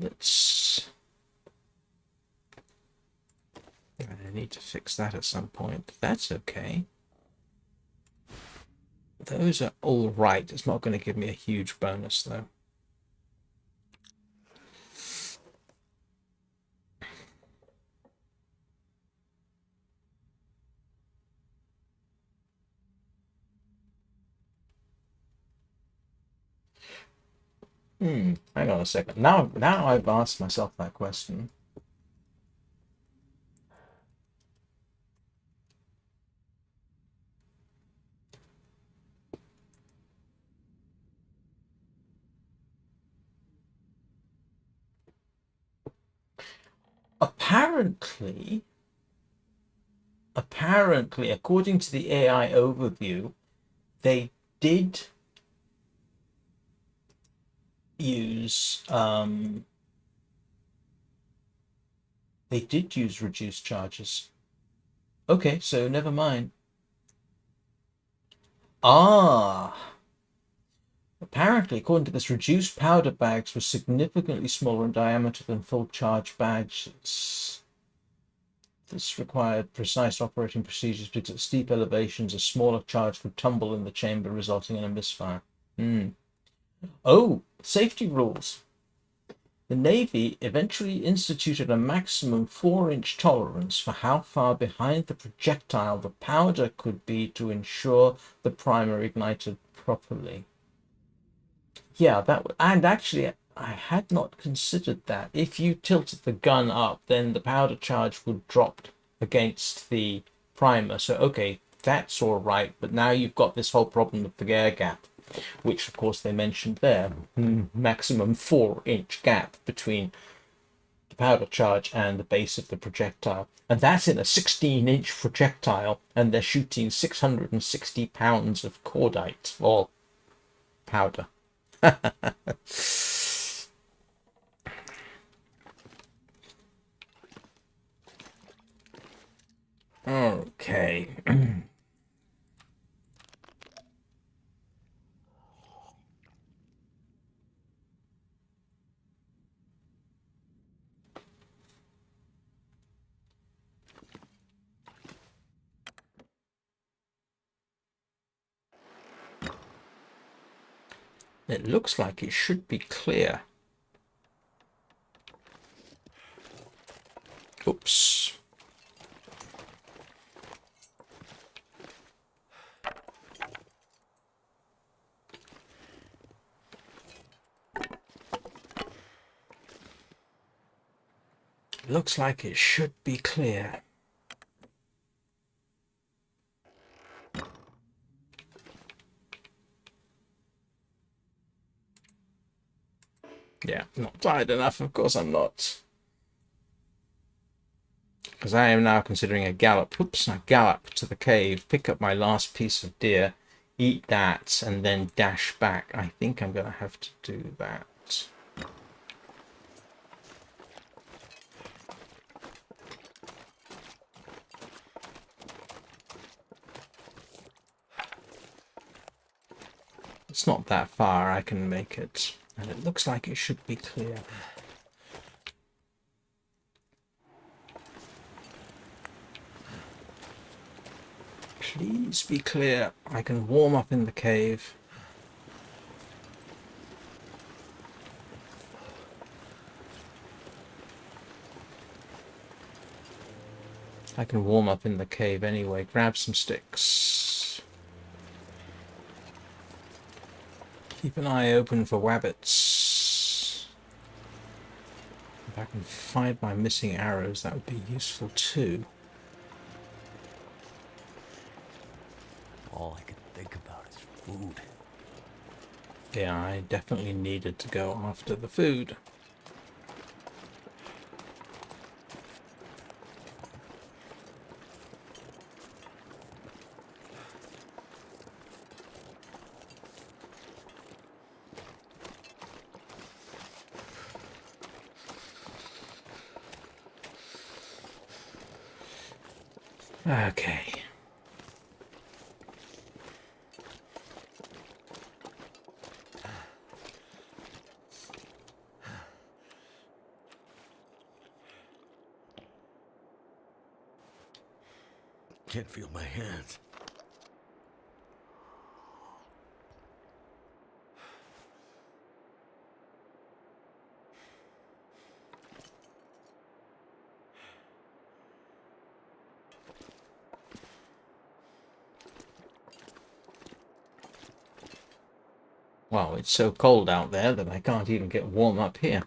I need to fix that at some point. That's okay. Those are all right. It's not going to give me a huge bonus, though. Hang on a second. Now I've asked myself that question. Apparently, according to the AI overview, they did use reduced charges. Okay, so never mind. Apparently, according to this, reduced powder bags were significantly smaller in diameter than full charge bags. This required precise operating procedures because at steep elevations, a smaller charge would tumble in the chamber, resulting in a misfire. Oh, safety rules. The Navy eventually instituted a maximum 4-inch tolerance for how far behind the projectile the powder could be to ensure the primer ignited properly. Yeah, and actually, I had not considered that. If you tilted the gun up, then the powder charge would drop against the primer. So, okay, that's all right. But now you've got this whole problem of the air gap, which, of course, they mentioned there. Maximum 4-inch gap between the powder charge and the base of the projectile. And that's in a 16-inch projectile, and they're shooting 660 pounds of cordite, or powder. Okay. It looks like it should be clear. Oops. Looks like it should be clear. Yeah, not tired enough. Of course I'm not. Because I am now considering a gallop. Oops, I gallop to the cave, pick up my last piece of deer, eat that, and then dash back. I think I'm going to have to do that. It's not that far. I can make it. And it looks like it should be clear. Please be clear. I can warm up in the cave. I can warm up in the cave anyway. Grab some sticks. Keep an eye open for wabbits. If I can find my missing arrows, that would be useful too. All I could think about is food. Yeah, I definitely needed to go after the food. Okay. Can't feel my hands. Well, it's so cold out there that I can't even get warm up here.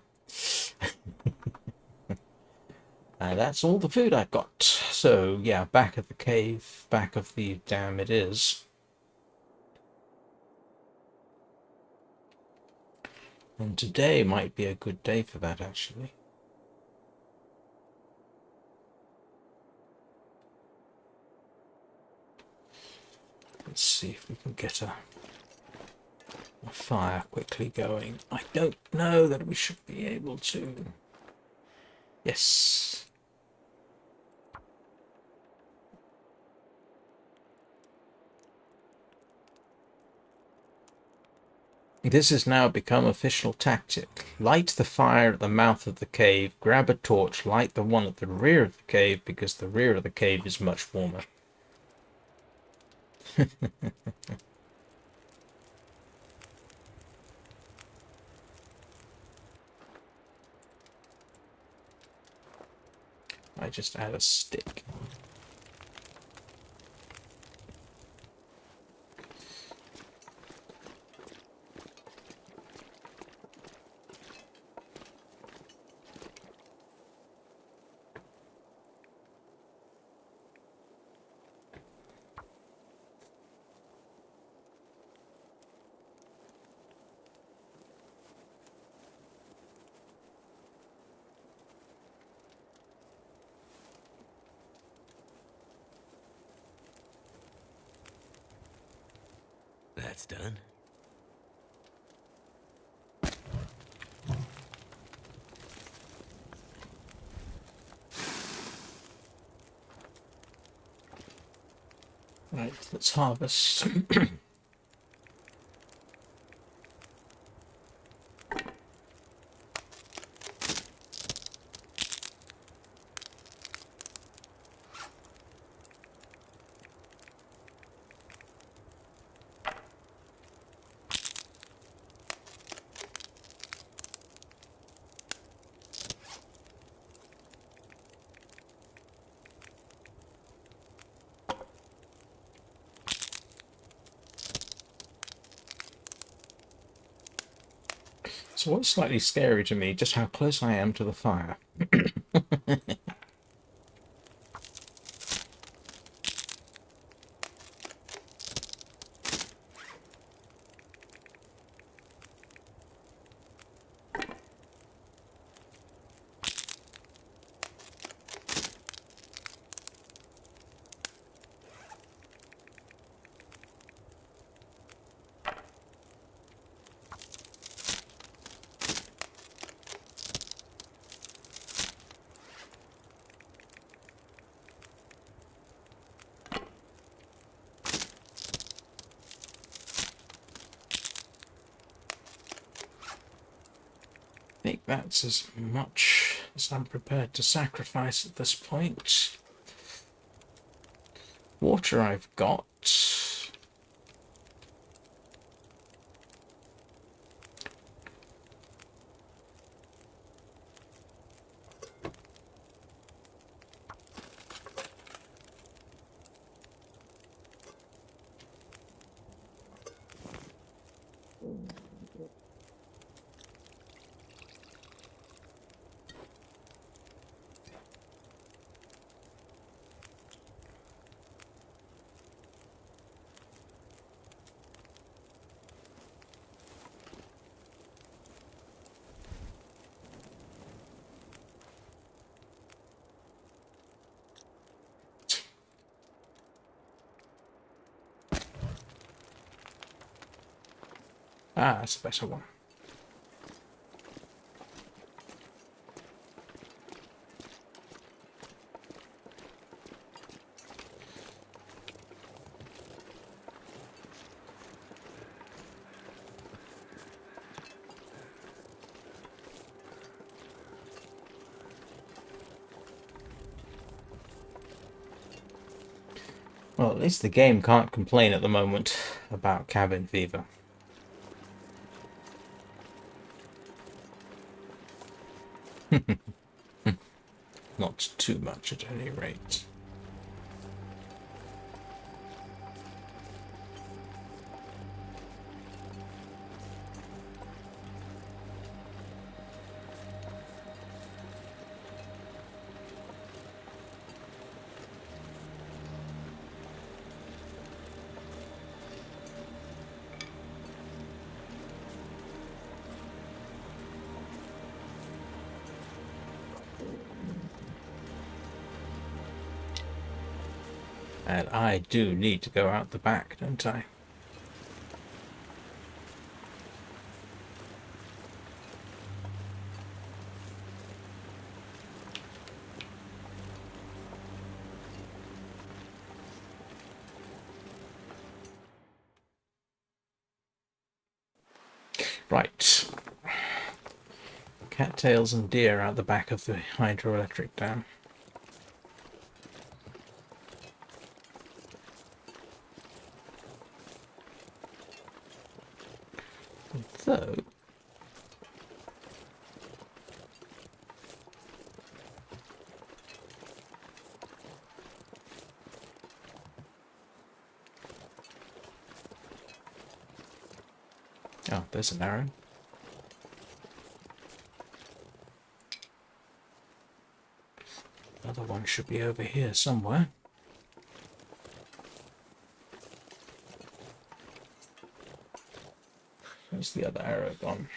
And that's all the food I've got. So, yeah, back of the cave, back of the dam it is. And today might be a good day for that, actually. Let's see if we can get a fire quickly going. I don't know that we should be able to. Yes. This has now become official tactic. Light the fire at the mouth of the cave, grab a torch, light the one at the rear of the cave, because the rear of the cave is much warmer. I just add a stick. That's done. Right, let's harvest. So what's slightly scary to me, just how close I am to the fire. I think that's as much as I'm prepared to sacrifice at this point. Water I've got. Ah, that's a better one. Well, at least the game can't complain at the moment about cabin fever. Not too much at any rate. And I do need to go out the back, don't I? Right. Cattails and deer out the back of the hydroelectric dam. Though, oh, there's an arrow. Another one should be over here somewhere. Where's the other arrow gone?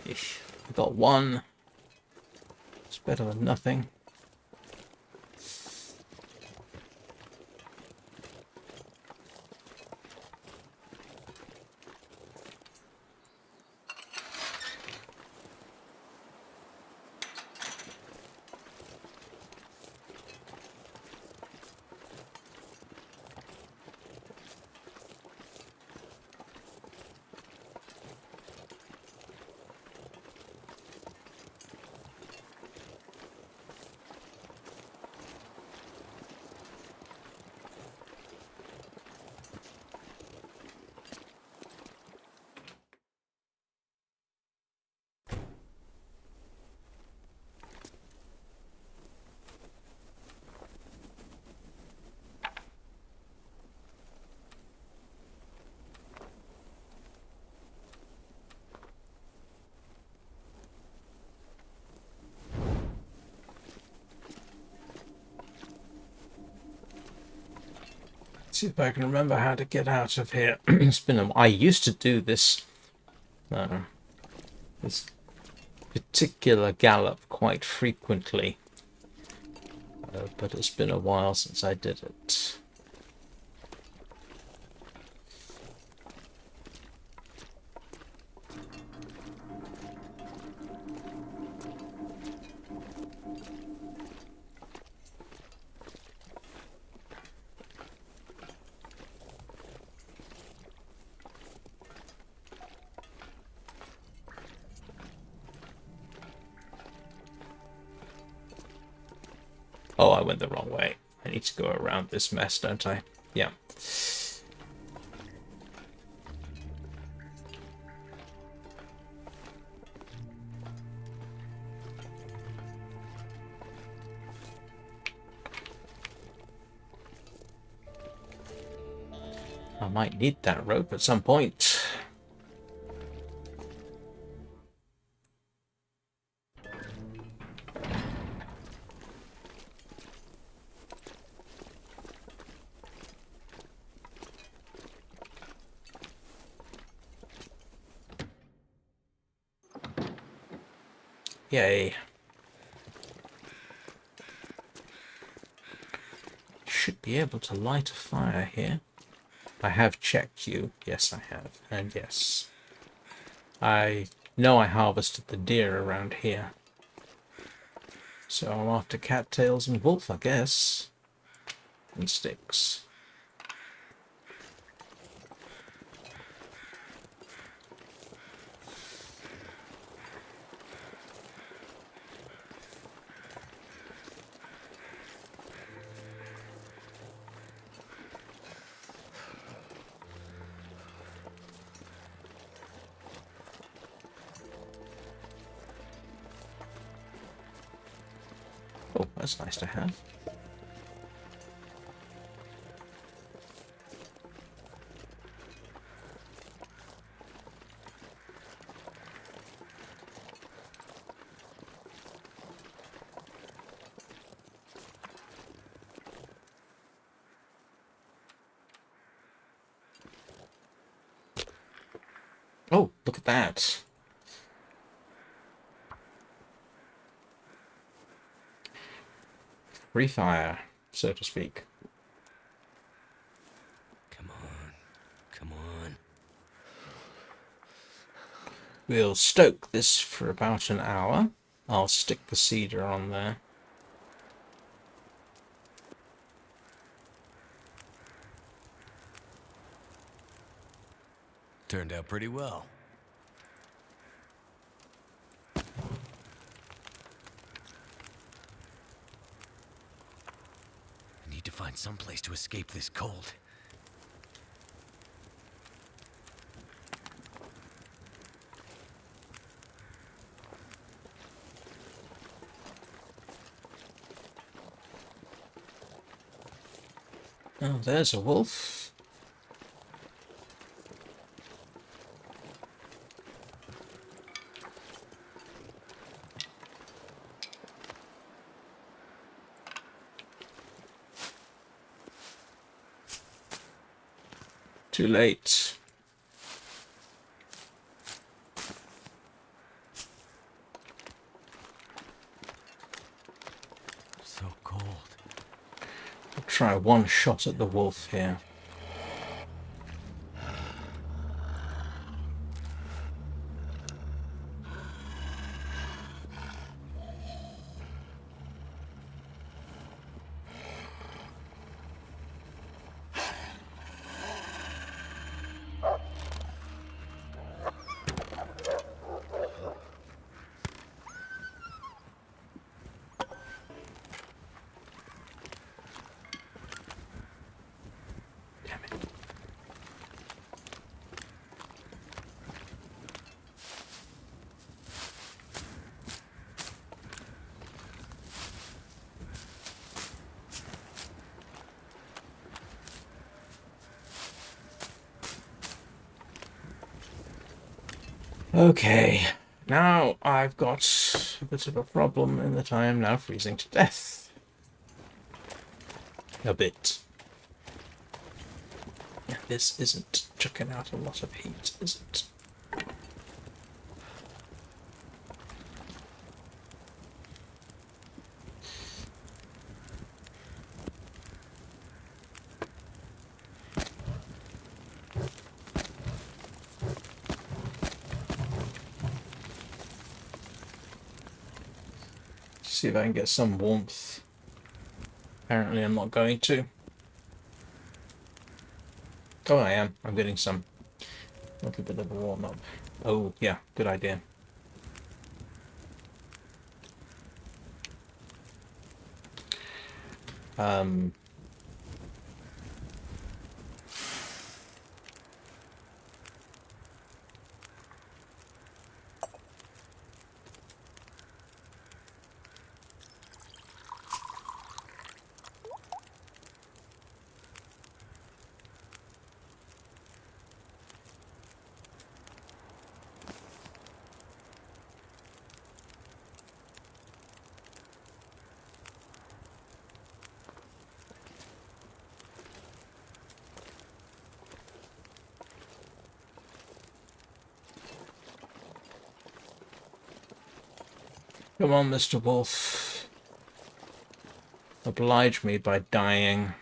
Eesh. I got one. It's better than nothing. See if I can remember how to get out of here. It's been I used to do this this particular gallop quite frequently, but it's been a while since I did it. Oh, I went the wrong way. I need to go around this mess, don't I? Yeah. I might need that rope at some point. Yay. Should be able to light a fire here. I have checked you. Yes, I have. And yes. I know I harvested the deer around here. So I'm after cattails and wolf, I guess. And sticks. Oh, that's nice to have. Oh, look at that. Free fire, so to speak. Come on. Come on. We'll stoke this for about an hour. I'll stick the cedar on there. Turned out pretty well. I need to find some place to escape this cold. Oh, there's a wolf. Too late. So cold. I'll try one shot at the wolf here. Okay, now I've got a bit of a problem in that I am now freezing to death. A bit. This isn't chucking out a lot of heat, is it? See if I can get some warmth. Apparently I'm not going to. Oh, I am. I'm getting some. A little bit of a warm up. Oh, yeah, good idea. Come on, Mr. Wolf. Oblige me by dying.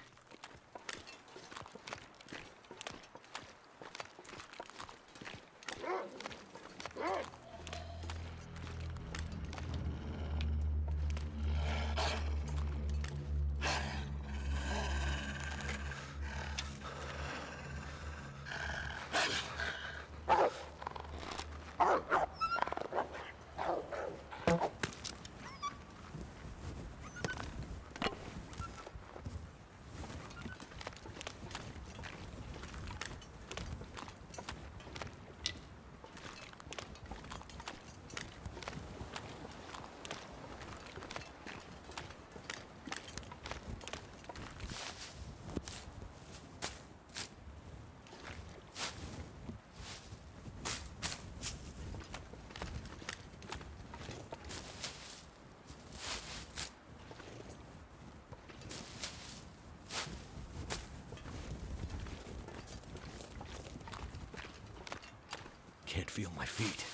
Can't feel my feet.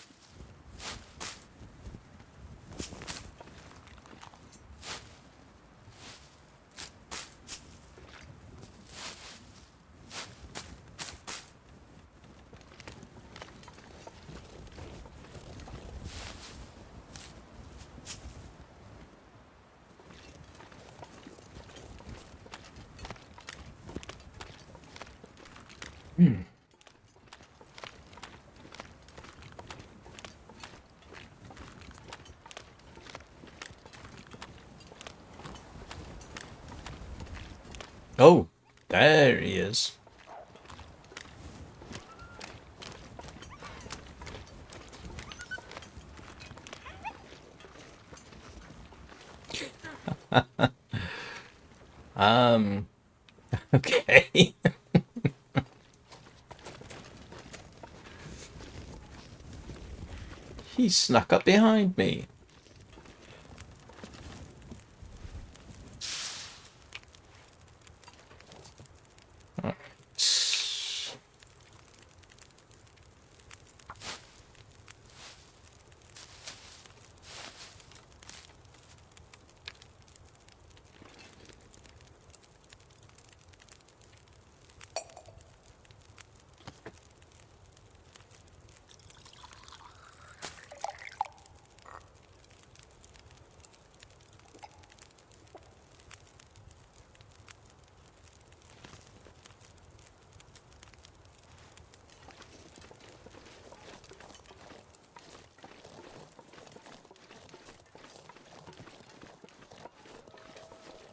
Oh, there he is. Okay. He snuck up behind me.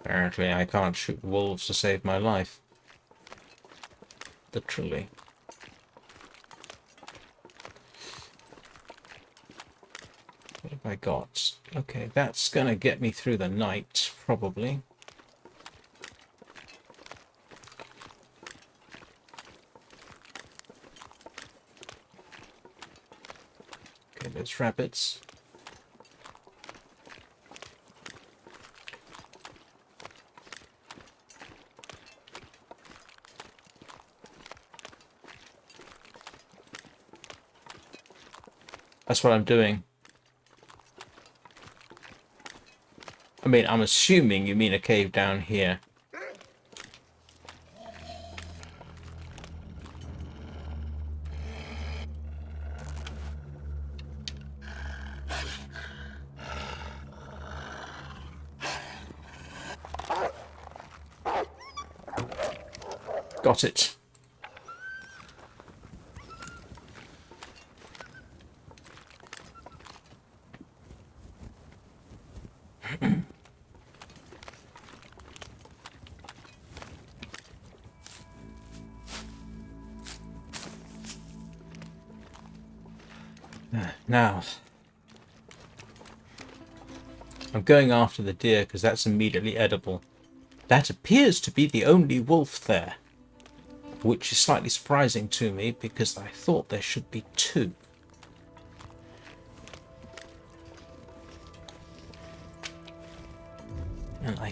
Apparently I can't shoot wolves to save my life. Literally. What have I got? Okay, that's gonna get me through the night, probably. Okay, there's rabbits. That's what I'm doing. I mean, I'm assuming you mean a cave down here. Got it. Now, I'm going after the deer because that's immediately edible. That appears to be the only wolf there, which is slightly surprising to me because I thought there should be two. And I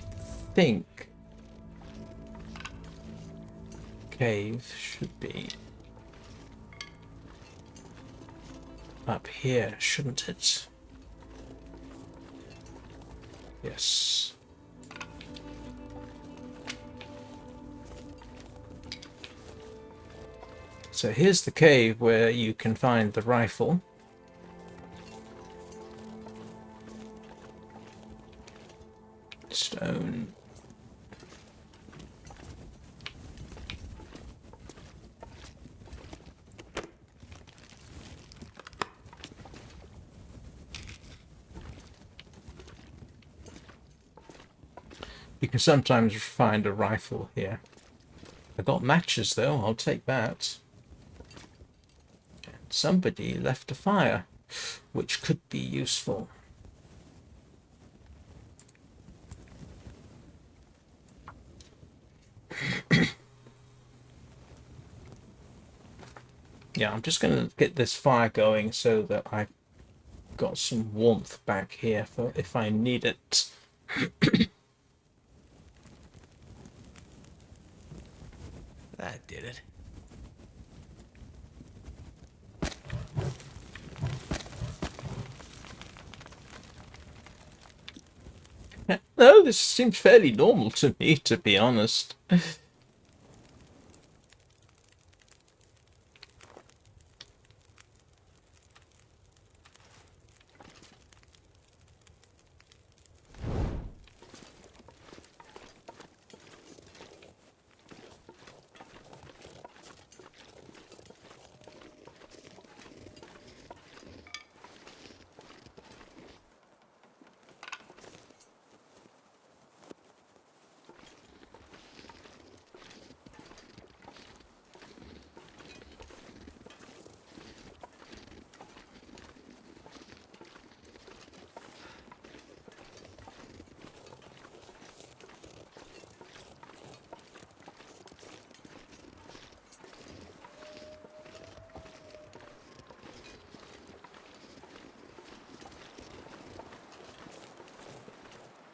think cave should be up here, shouldn't it? Yes. So here's the cave where you can find the rifle. Stone. You can sometimes find a rifle here. I got matches though, I'll take that. And somebody left a fire, which could be useful. Yeah, I'm just going to get this fire going so that I've got some warmth back here for if I need it. That did it. No, this seems fairly normal to me, to be honest.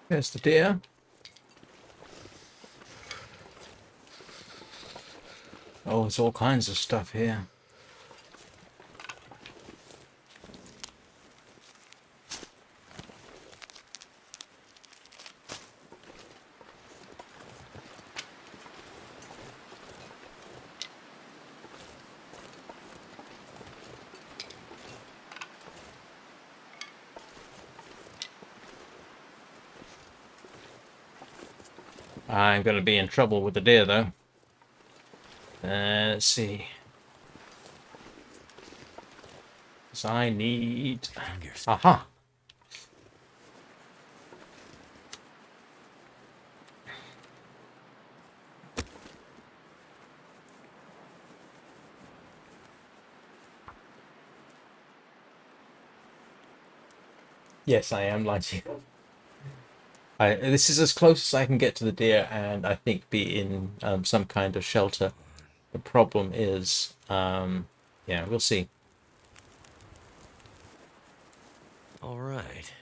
There's the deer. Oh, there's all kinds of stuff here. I'm going to be in trouble with the deer, though. Let's see. So I need... Fingers. Aha! Yes, I am lighting. This is as close as I can get to the deer and I think be in some kind of shelter. The problem is, yeah, we'll see. All right.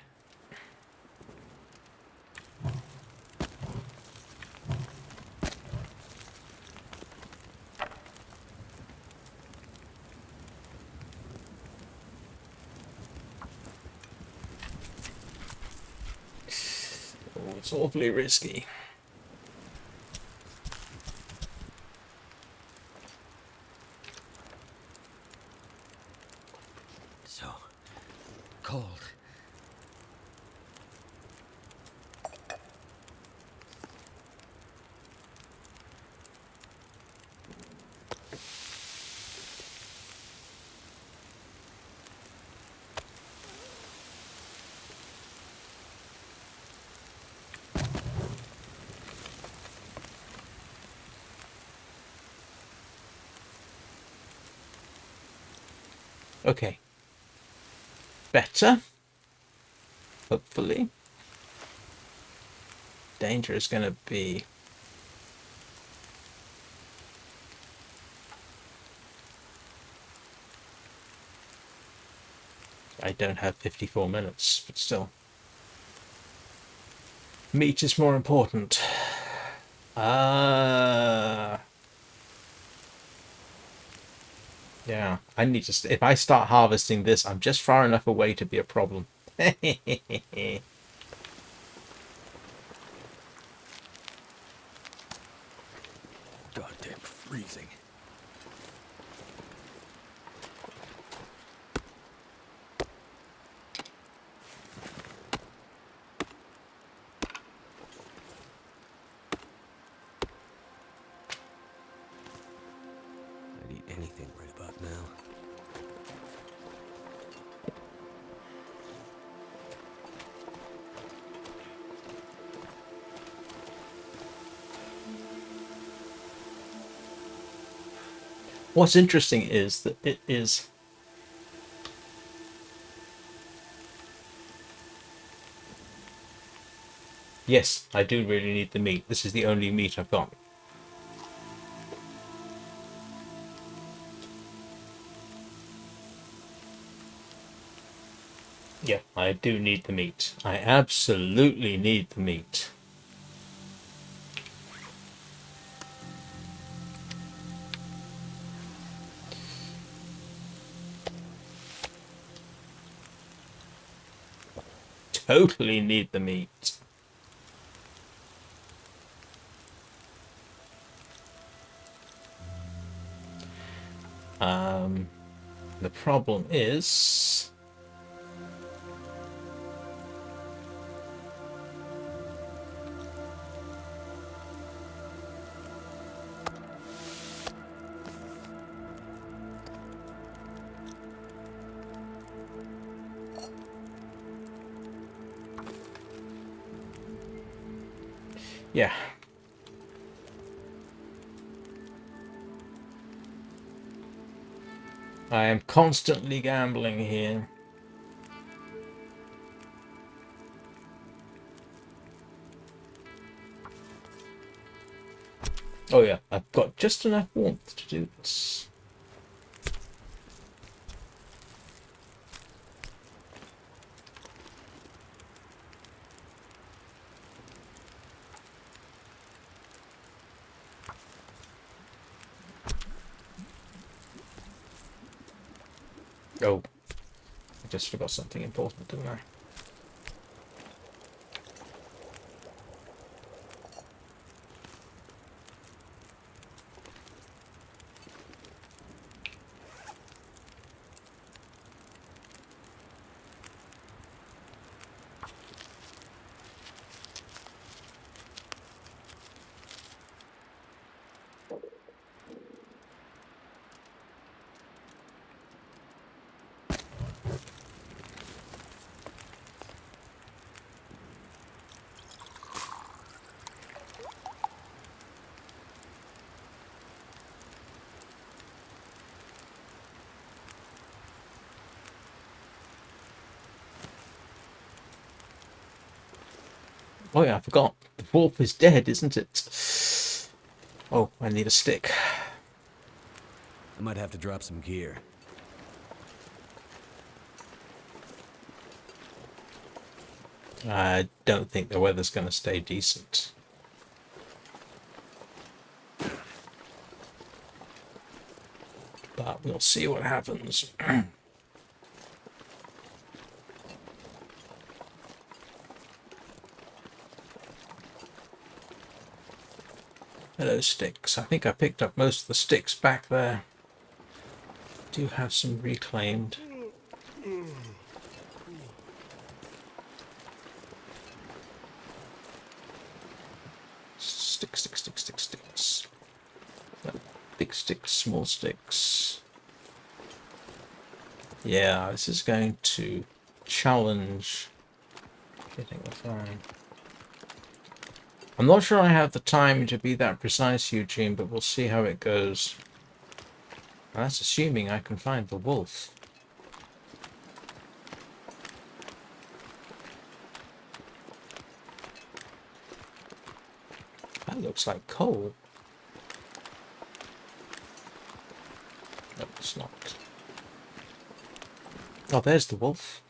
Oh, it's awfully risky. So cold. Okay. Better. Hopefully. Danger is going to be... I don't have 54 minutes, but still. Meat is more important. Yeah, I need to... If I start harvesting this, I'm just far enough away to be a problem. What's interesting is that it is. Yes, I do really need the meat. This is the only meat I've got. Yeah, I do need the meat. I absolutely need the meat. Totally need the meat. The problem is... yeah. I am constantly gambling here. Oh yeah, I've got just enough warmth to do this. Oh, I just forgot something important, didn't I? Oh yeah, I forgot. The wolf is dead, isn't it? Oh, I need a stick. I might have to drop some gear. I don't think the weather's going to stay decent. But we'll see what happens. Hello, sticks. I think I picked up most of the sticks back there. Do have some reclaimed. Sticks. Big sticks, small sticks. Yeah, this is going to challenge getting the flying. I'm not sure I have the time to be that precise, Eugene, but we'll see how it goes. That's assuming I can find the wolf. That looks like coal. No, it's not. Oh, there's the wolf.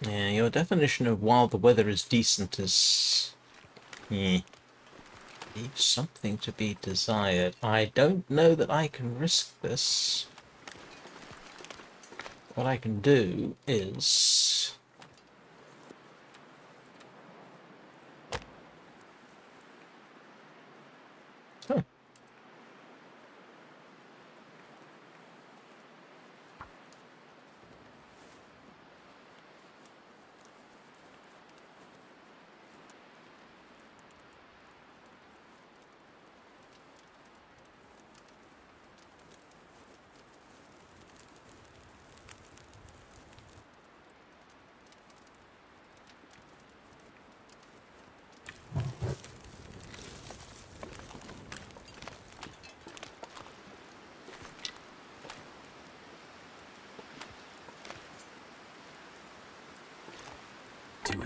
Yeah, your definition of while the weather is decent is... leaves something to be desired. I don't know that I can risk this. What I can do is... Huh.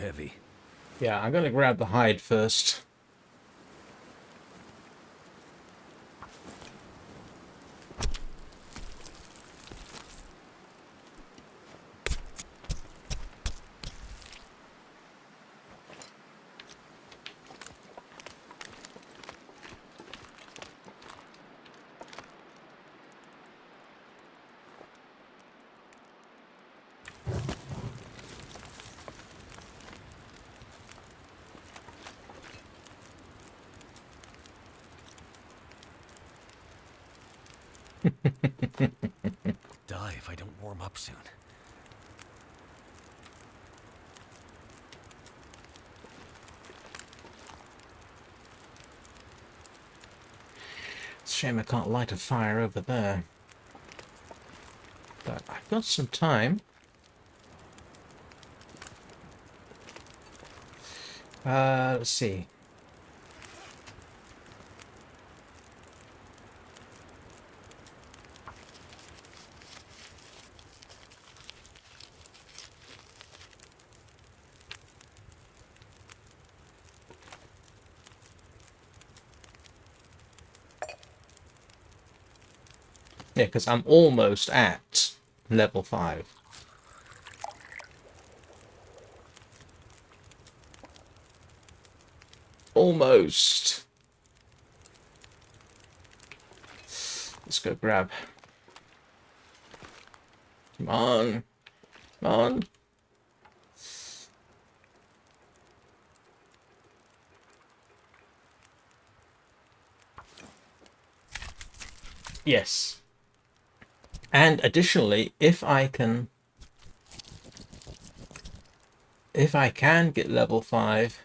heavy. Yeah, I'm gonna grab the hide first. Die if I don't warm up soon. It's a shame I can't light a fire over there. But I've got some time. Let's see. Yeah, because I'm almost at level 5. Almost. Let's go grab. Come on. Come on. Yes. And additionally, if I can get level 5,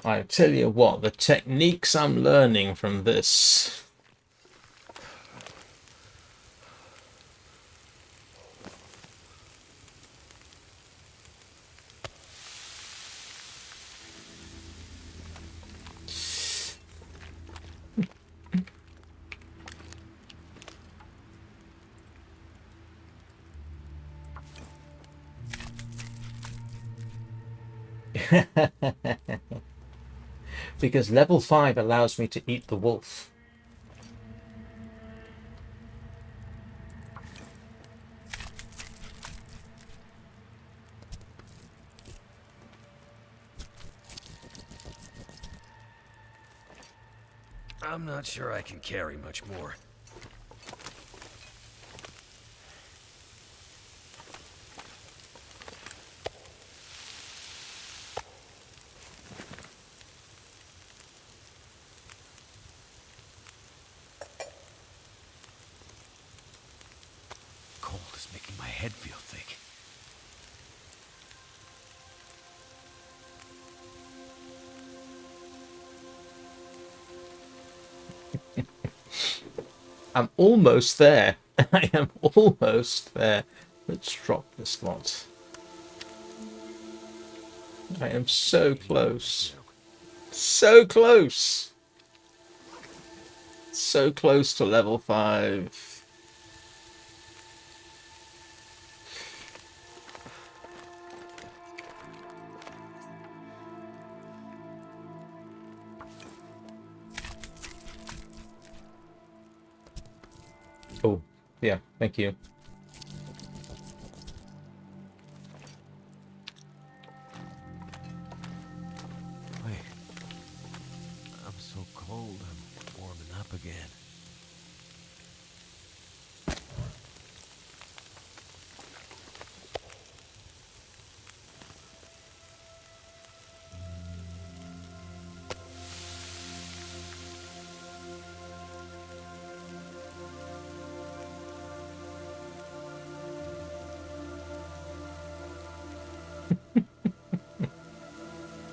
I tell you what, the techniques I'm learning from this. Because level 5 allows me to eat the wolf. I'm not sure I can carry much more. Cold is making my head feel thick. I'm almost there. I am almost there. Let's drop this lot. I am so close. So close. So close to level 5. Oh, yeah, thank you. Wait. I'm so cold, I'm warming up again.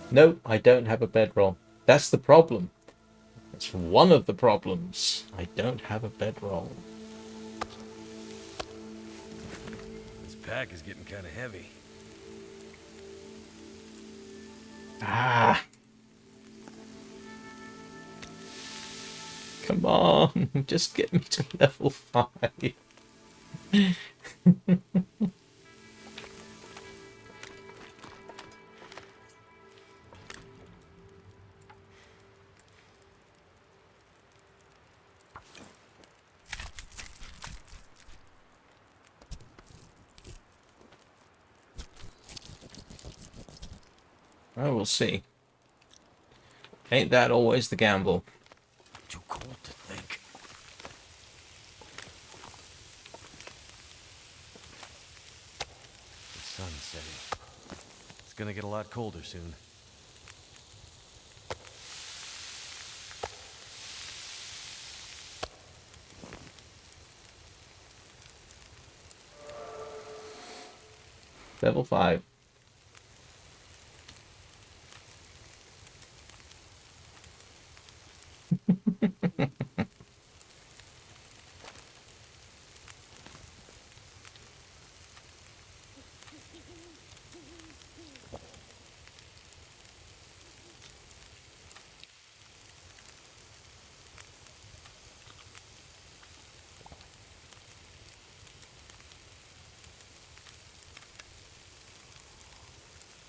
No, I don't have a bedroll. That's the problem. That's one of the problems. I don't have a bedroll. This pack is getting kind of heavy. Ah! Come on, just get me to level 5. I will see. Ain't that always the gamble? Too cold to think. The sun's setting. It's gonna get a lot colder soon. Level 5.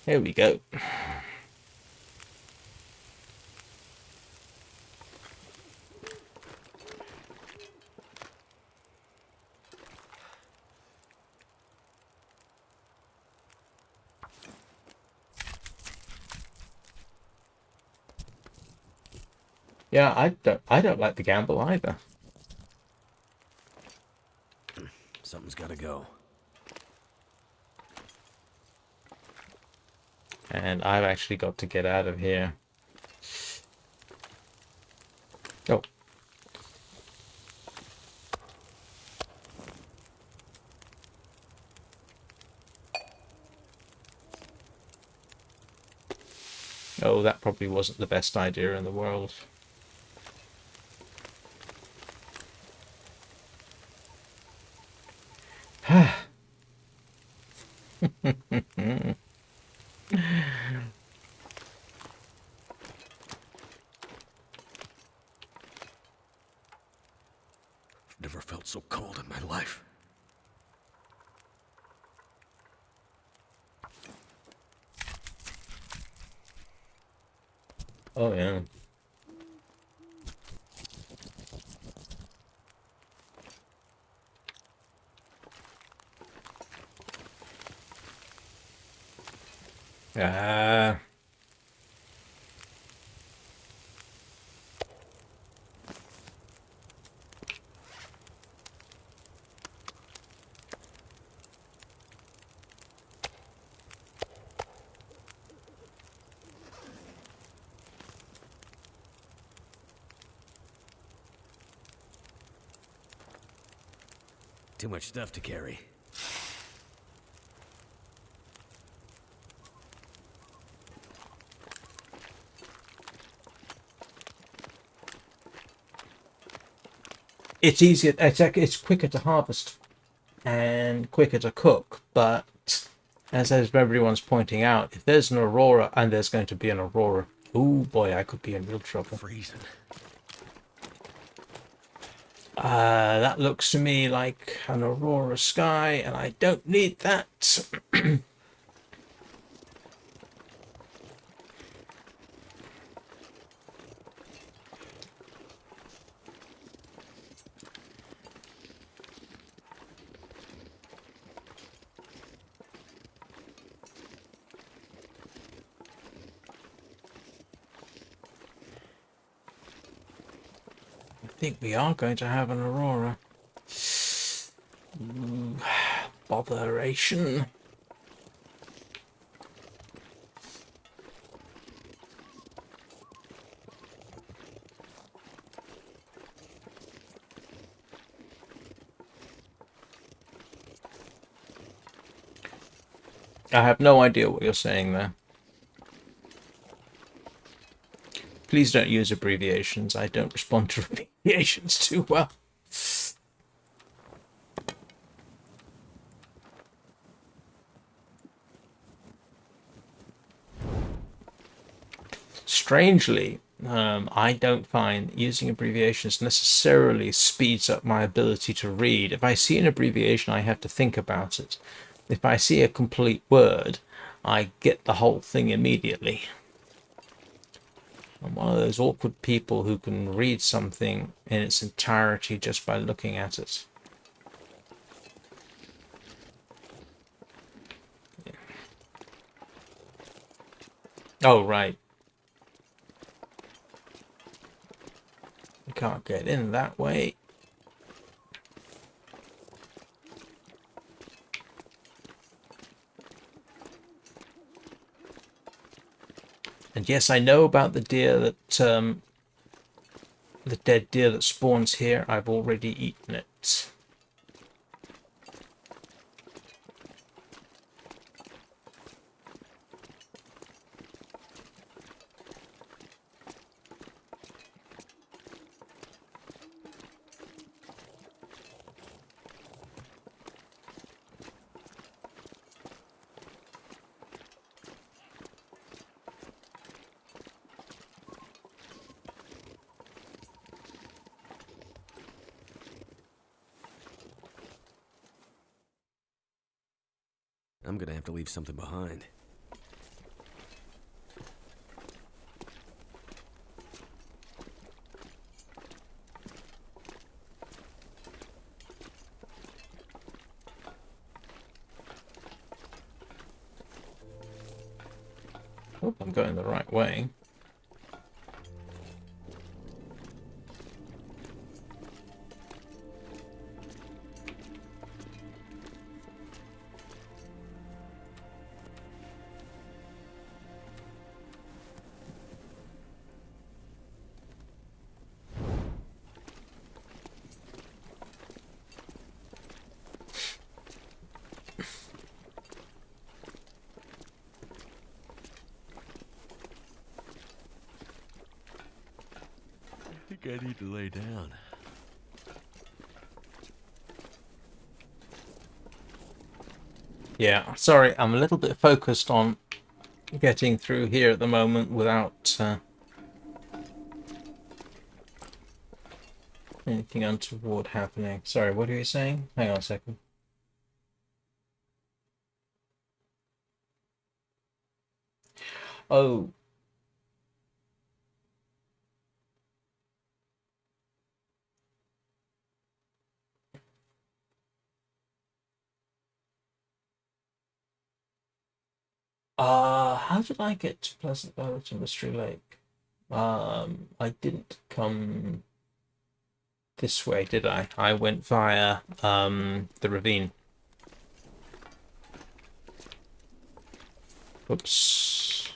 Here we go. Yeah, I don't like the gamble either. Something's gotta go. And I've actually got to get out of here. Oh. Oh, that probably wasn't the best idea in the world. Never felt so cold in my life. Oh, yeah. Ah. Too much stuff to carry. It's easier, it's quicker to harvest and quicker to cook, but as everyone's pointing out, if there's an aurora, and there's going to be an aurora, oh boy, I could be in real trouble. Freezing. That looks to me like an aurora sky, and I don't need that. I think we are going to have an aurora. Ooh, botheration. I have no idea what you're saying there. Please don't use abbreviations. I don't respond to abbreviations too well. Strangely, I don't find using abbreviations necessarily speeds up my ability to read. If I see an abbreviation, I have to think about it. If I see a complete word, I get the whole thing immediately. I'm one of those awkward people who can read something in its entirety just by looking at it. Oh, right. You can't get in that way. And yes, I know about the deer that, the dead deer that spawns here. I've already eaten it. I'm gonna have to leave something behind. Hope I'm going the right way. I think I need to lay down. Yeah, sorry, I'm a little bit focused on getting through here at the moment without anything untoward happening. Sorry, what are you saying? Hang on a second. Oh, how did I get to Pleasant Valley to Mystery Lake? I didn't come this way, did I? I went via the ravine. Oops.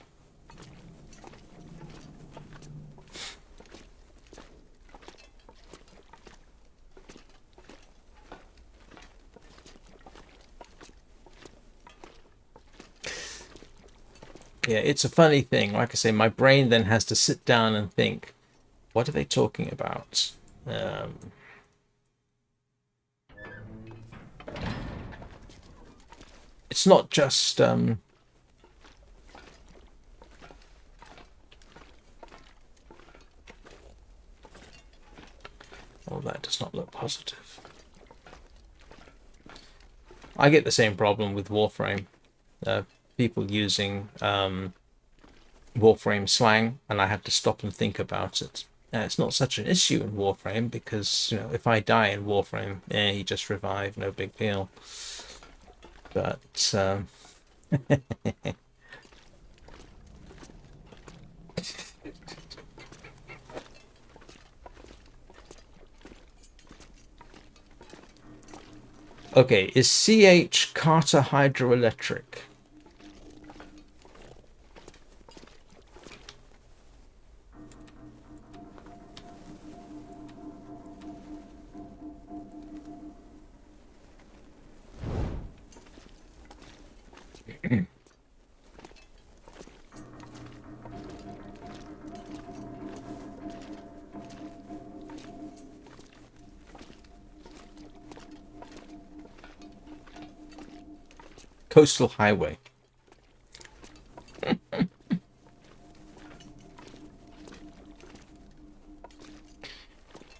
Yeah, it's a funny thing. Like I say, my brain then has to sit down and think, what are they talking about? It's not just oh, that does not look positive. I get the same problem with Warframe. People using Warframe slang, and I have to stop and think about it. It's not such an issue in Warframe because, you know, if I die in Warframe, you just revive, no big deal. But okay, is CH Carter Hydroelectric? Coastal highway.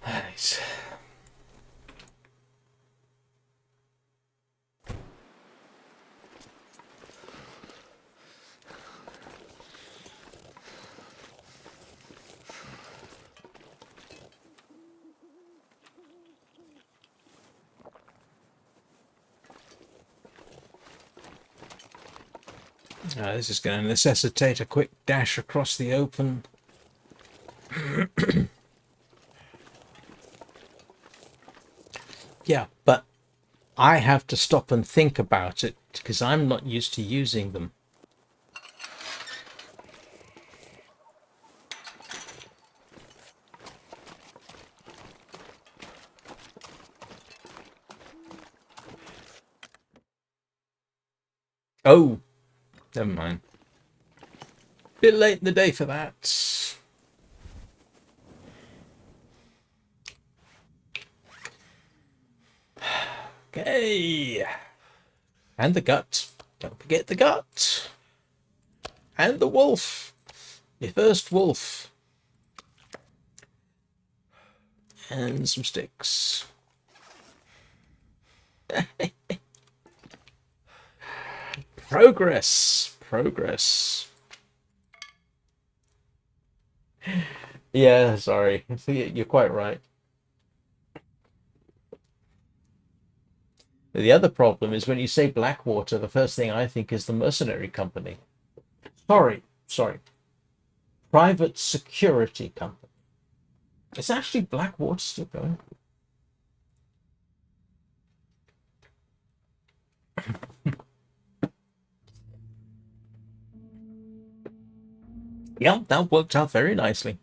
Nice. This is going to necessitate a quick dash across the open. Yeah, but I have to stop and think about it because I'm not used to using them. Oh, never mind. Bit late in the day for that. Okay. And the gut. Don't forget the gut. And the wolf. Your first wolf. And some sticks. Progress. Progress. Yeah, sorry. You're quite right. The other problem is when you say Blackwater, the first thing I think is the mercenary company. Sorry. Private security company. It's actually Blackwater still going. Yeah, that worked out very nicely.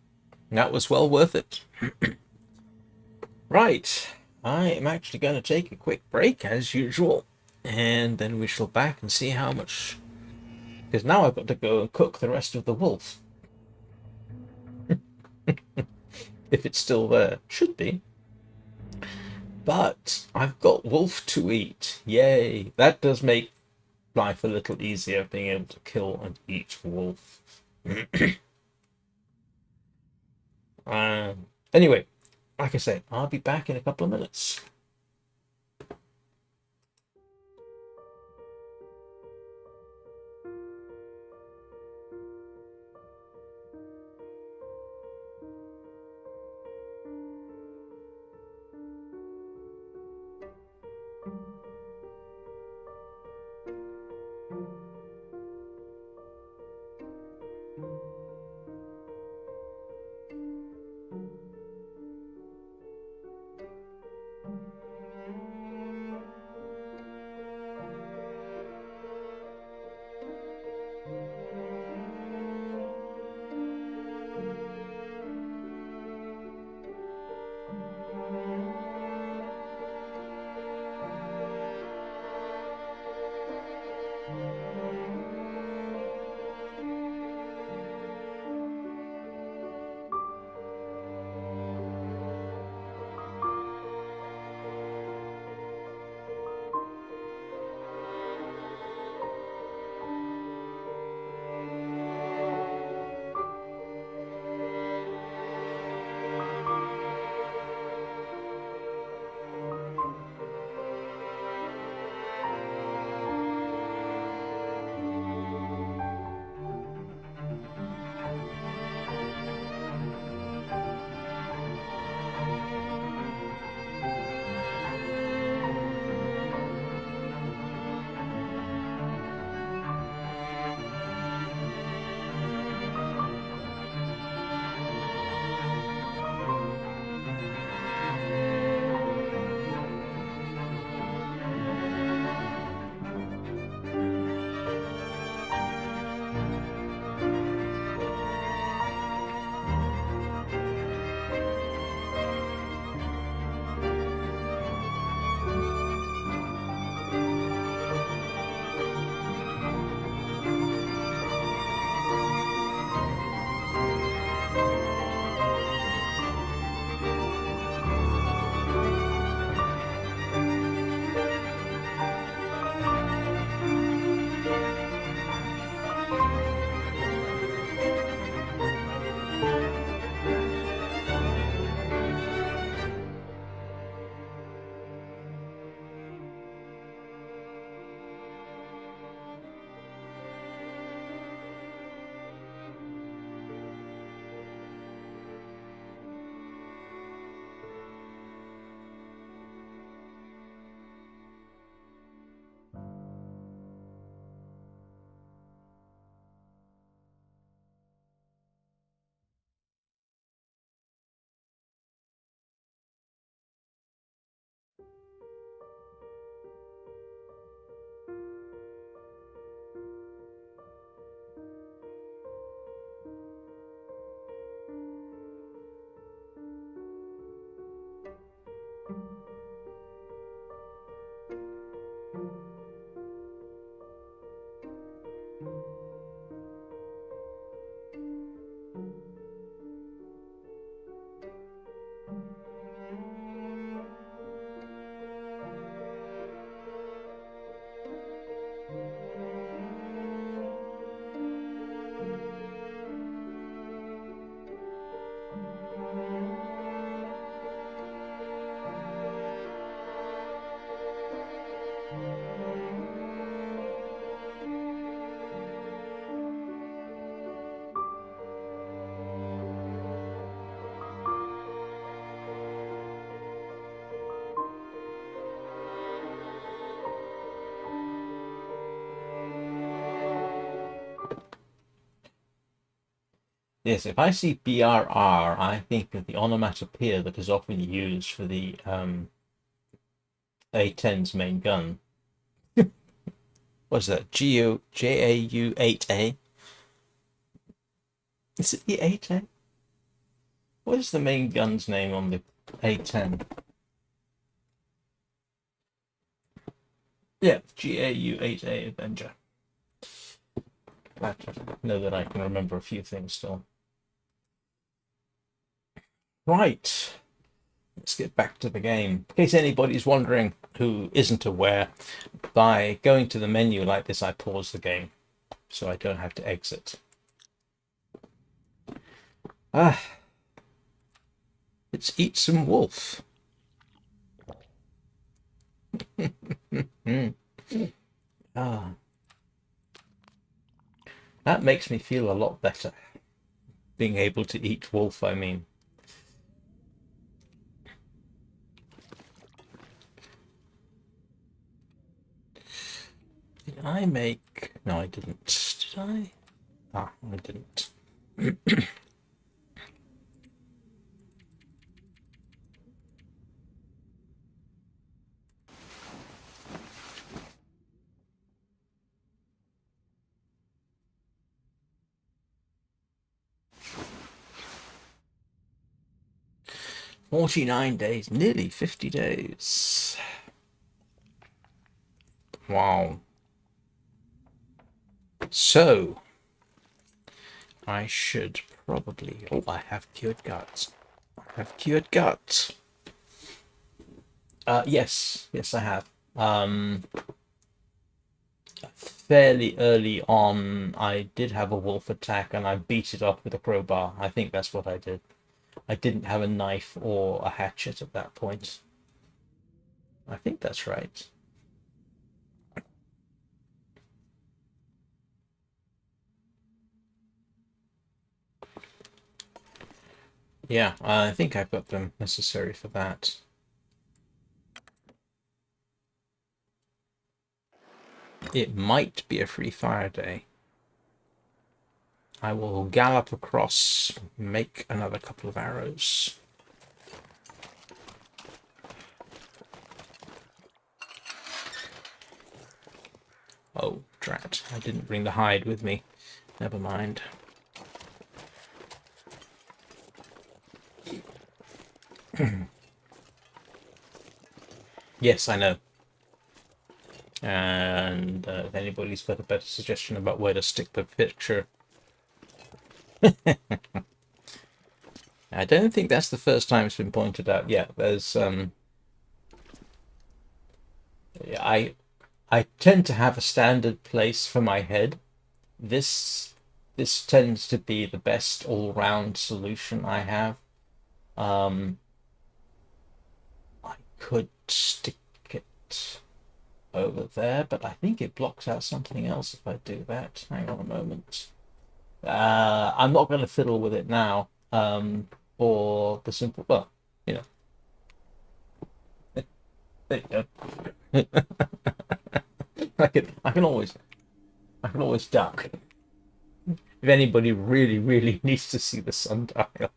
That was well worth it. Right. I am actually going to take a quick break as usual. And then we shall back and see how much. Because now I've got to go and cook the rest of the wolf. If it's still there. Should be. But I've got wolf to eat. Yay. That does make life a little easier, being able to kill and eat wolf. Anyway, like I say, I'll be back in a couple of minutes. Yes, if I see BRR, I think of the onomatopoeia that is often used for the A10's main gun. What's that? JAU 8A? Is it the 8A? What is the main gun's name on the A10? Yeah, GAU 8A Avenger. I know that I can remember a few things still. Right. Let's get back to the game. In case anybody's wondering who isn't aware, by going to the menu like this, I pause the game so I don't have to exit. Ah, it's Eat Some Wolf. Ah, that makes me feel a lot better. Being able to eat wolf, I mean. Did I make... No, I didn't. Did I? Ah, I didn't. 49 days, nearly 50 days. Wow. So, I should probably... Oh, I have cured guts. I have cured guts. Yes, I have. Fairly early on, I did have a wolf attack and I beat it off with a crowbar. I think that's what I did. I didn't have a knife or a hatchet at that point. I think that's right. Yeah, I think I've got them necessary for that. It might be a free fire day. I will gallop across, make another couple of arrows. Oh, drat. I didn't bring the hide with me. Never mind. Yes, I know. And if anybody's got a better suggestion about where to stick the picture... I don't think that's the first time it's been pointed out. Yeah, there's... I tend to have a standard place for my head. This tends to be the best all-round solution I have. I could stick it over there, but I think it blocks out something else if I do that. Hang on a moment. I'm not going to fiddle with it now. For the simple, well, you know, there you go. I can always duck. If anybody really needs to see the sundial.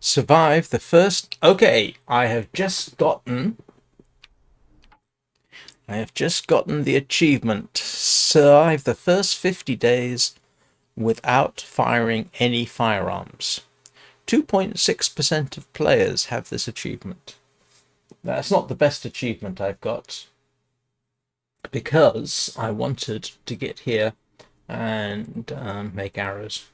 Survive the first... Okay, I have just gotten the achievement. Survive the first 50 days without firing any firearms. 2.6% of players have this achievement. That's not the best achievement I've got, because I wanted to get here and make arrows.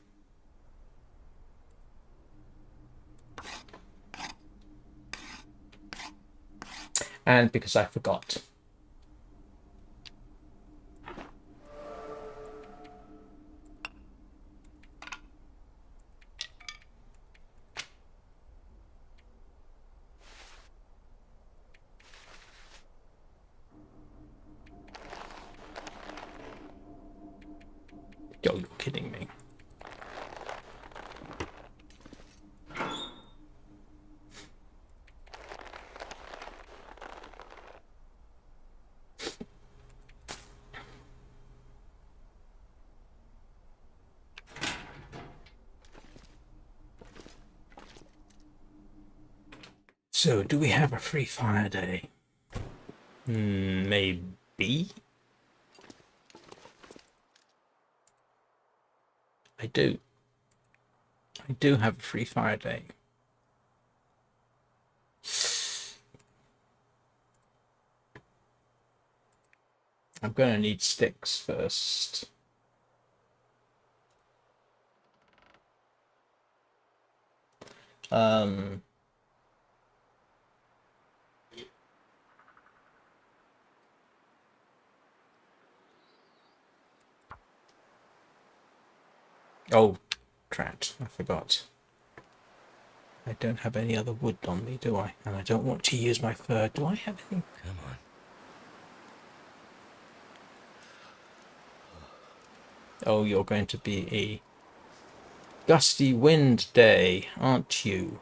And because I forgot. Yo, you're kidding me. So, do we have a free fire day? Maybe. I do. I do have a free fire day. I'm going to need sticks first. Oh, drat, I forgot. I don't have any other wood on me, do I? And I don't want to use my fur. Do I have any? Come on. Oh, you're going to be a gusty wind day, aren't you?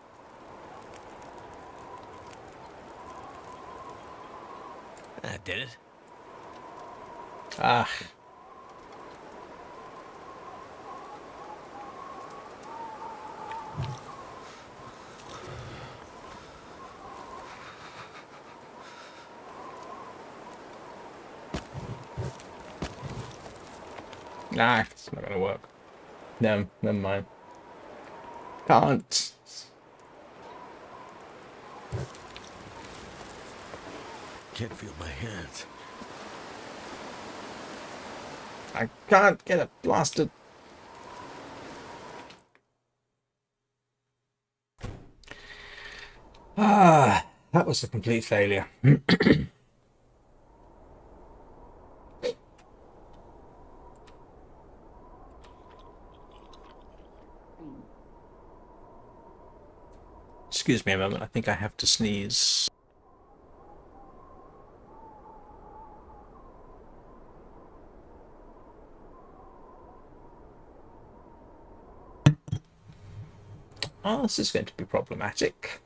That did it. Ah. Nah, it's not gonna work. No, never mind. Can't. Can't feel my hands. I can't get a blasted. Ah, that was a complete failure. Excuse me a moment, I think I have to sneeze. Oh, this is going to be problematic.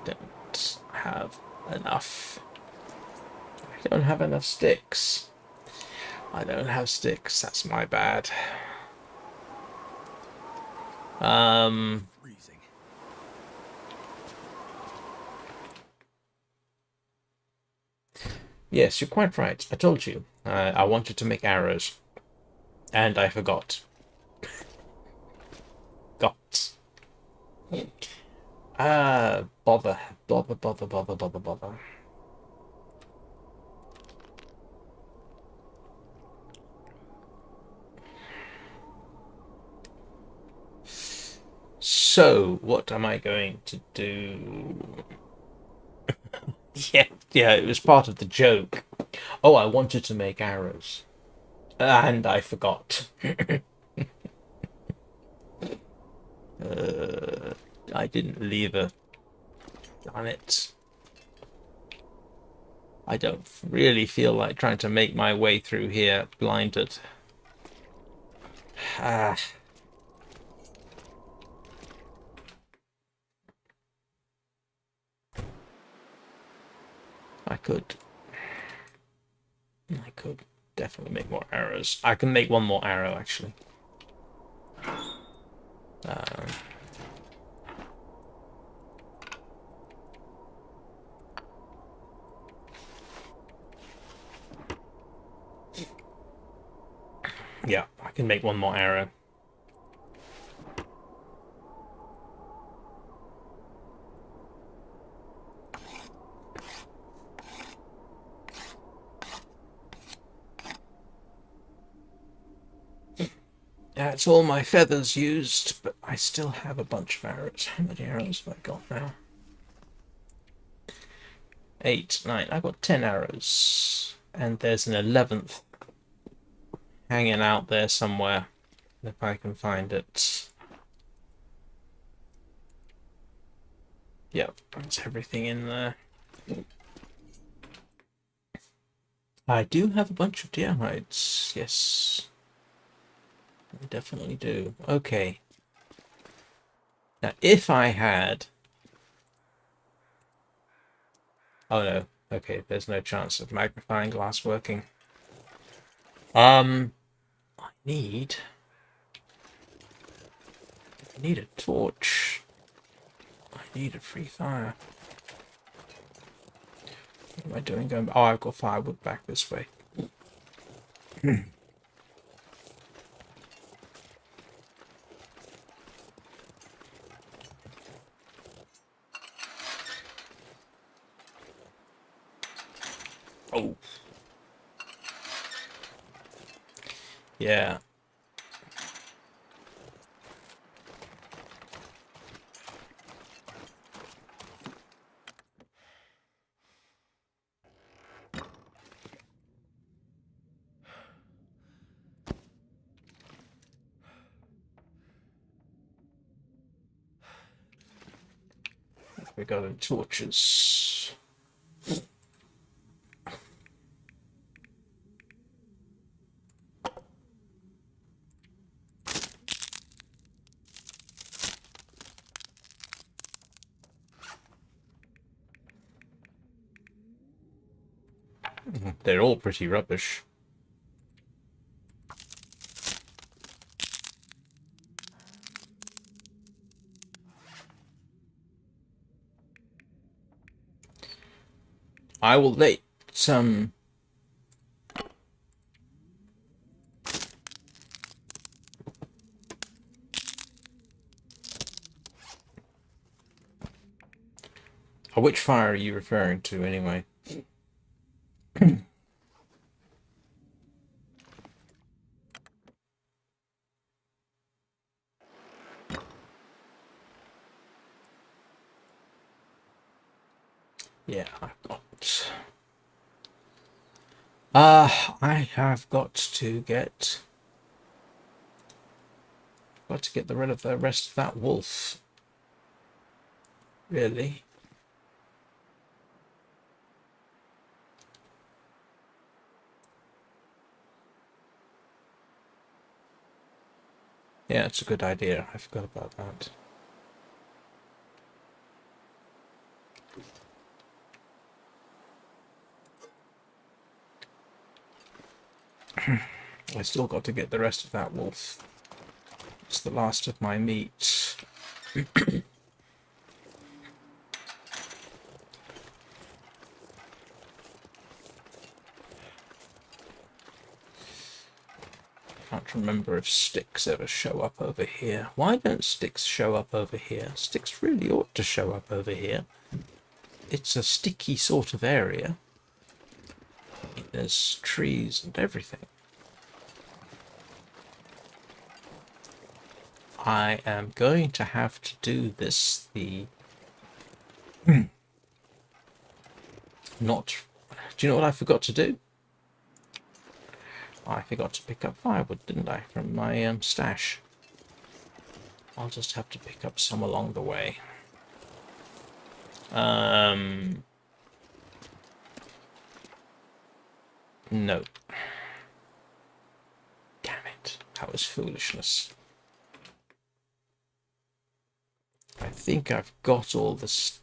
Don't have enough. I don't have enough sticks. I don't have sticks. That's my bad. Freezing. Yes, you're quite right. I told you. I wanted to make arrows. And I forgot. Got. Bother. Bother, bother, bother, bother, bother. So, what am I going to do? yeah, it was part of the joke. Oh, I wanted to make arrows. And I forgot. I didn't leave a... Darn it. I don't really feel like trying to make my way through here blinded. Ah. I could definitely make more arrows. I can make one more arrow, actually. Yeah, I can make one more arrow. That's all my feathers used, but I still have a bunch of arrows. How many arrows have I got now? 8, 9. I've got 10 arrows. And there's an 11th hanging out there somewhere. if I can find it. Yep, that's everything in there. I do have a bunch of deer hides. Yes, I definitely do. Okay. Now, if I had... Oh no. Okay, there's no chance of magnifying glass working. I need a torch. I need a free fire. What am I doing going... Oh, I've got firewood back this way. Oh. Yeah. We got the torches. They're all pretty rubbish. I will let some... Oh, which fire are you referring to, anyway? Yeah, I've got... I have got to get... Got to get rid of the rest of that wolf. Really? Yeah, it's a good idea. I forgot about that. I still got to get the rest of that wolf. It's the last of my meat. Can't remember if sticks ever show up over here. Why don't sticks show up over here? Sticks really ought to show up over here. It's a sticky sort of area. There's trees and everything. I am going to have to do this not... Do you know what I forgot to do? I forgot to pick up firewood, didn't I, from my stash. I'll just have to pick up some along the way. No. Damn it. That was foolishness. I think I've got all this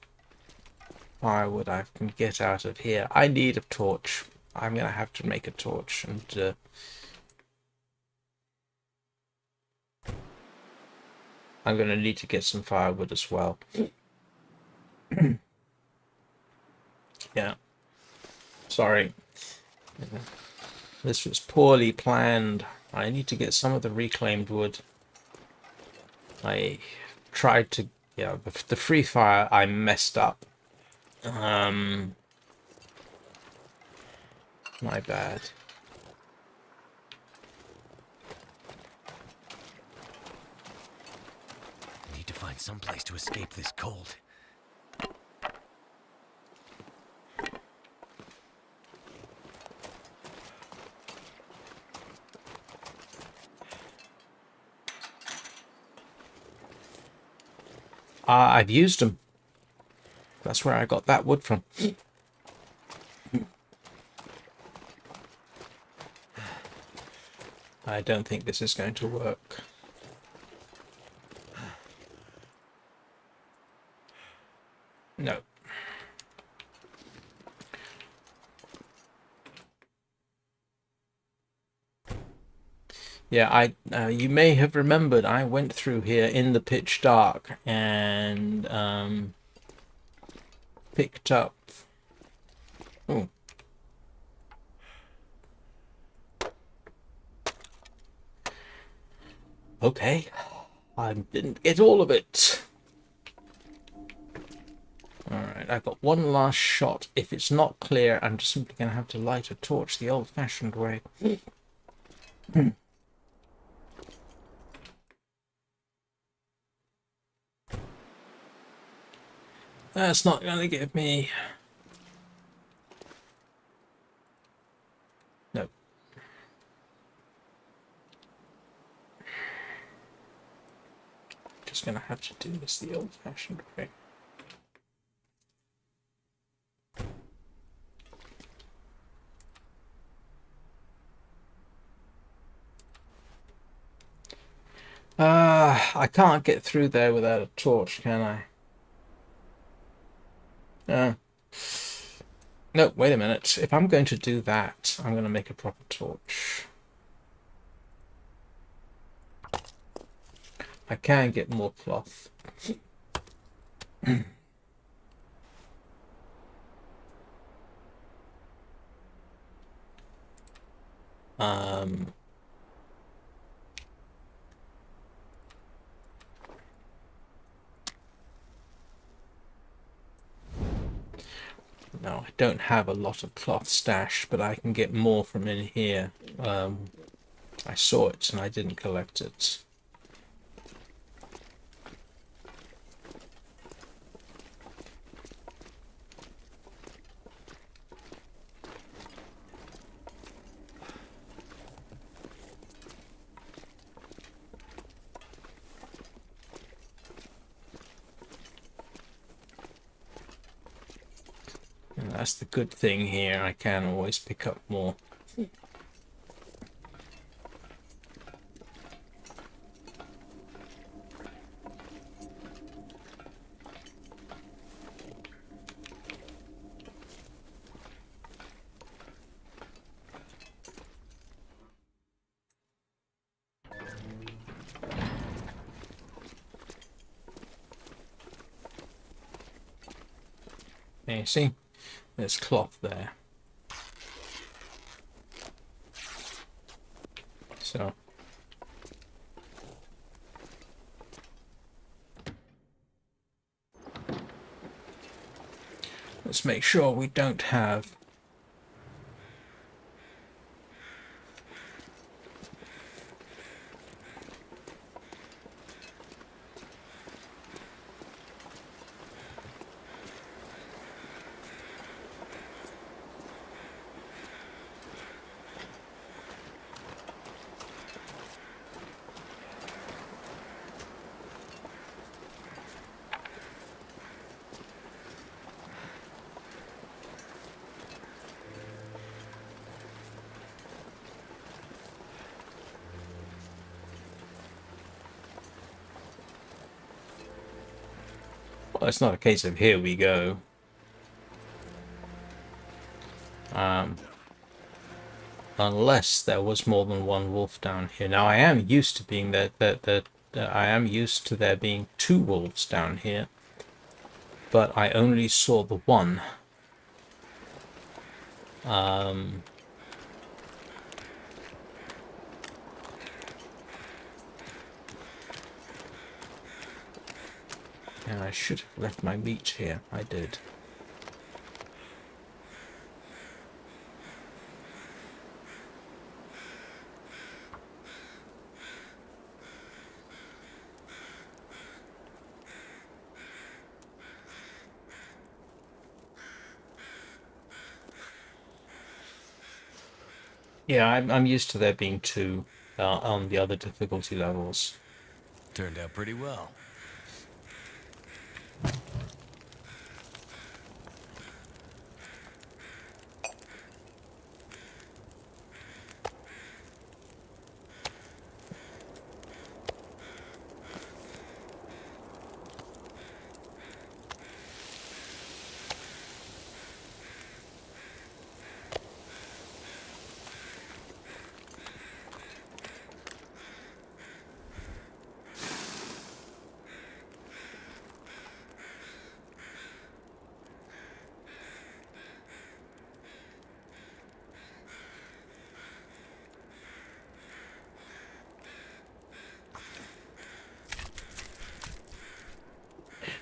firewood I can get out of here. I need a torch. I'm going to have to make a torch, and I'm going to need to get some firewood as well. Yeah. Sorry. This was poorly planned. I need to get some of the reclaimed wood. I tried to... Yeah, the free fire I messed up. My bad. I need to find some place to escape this cold. I've used them. That's where I got that wood from. I don't think this is going to work. No. Yeah, you may have remembered I went through here in the pitch dark and picked up. Oh. Okay. I didn't get all of it. Alright, I've got one last shot. If it's not clear, I'm just simply going to have to light a torch the old-fashioned way. That's not going to give me... No. Just going to have to do this the old-fashioned way. I can't get through there without a torch, can I? No, wait a minute. If I'm going to do that, I'm going to make a proper torch. I can get more cloth. No, I don't have a lot of cloth stashed, but I can get more from in here. I saw it and I didn't collect it. And that's the good thing here. I can always pick up more. You see, there's cloth there. So let's make sure we don't have well, it's not a case of here we go. Unless there was more than one wolf down here. Now I am used to being I am used to there being 2 wolves down here, but I only saw the one. And I should have left my meat here. I did. Yeah, I'm used to there being 2 on the other difficulty levels. Turned out pretty well.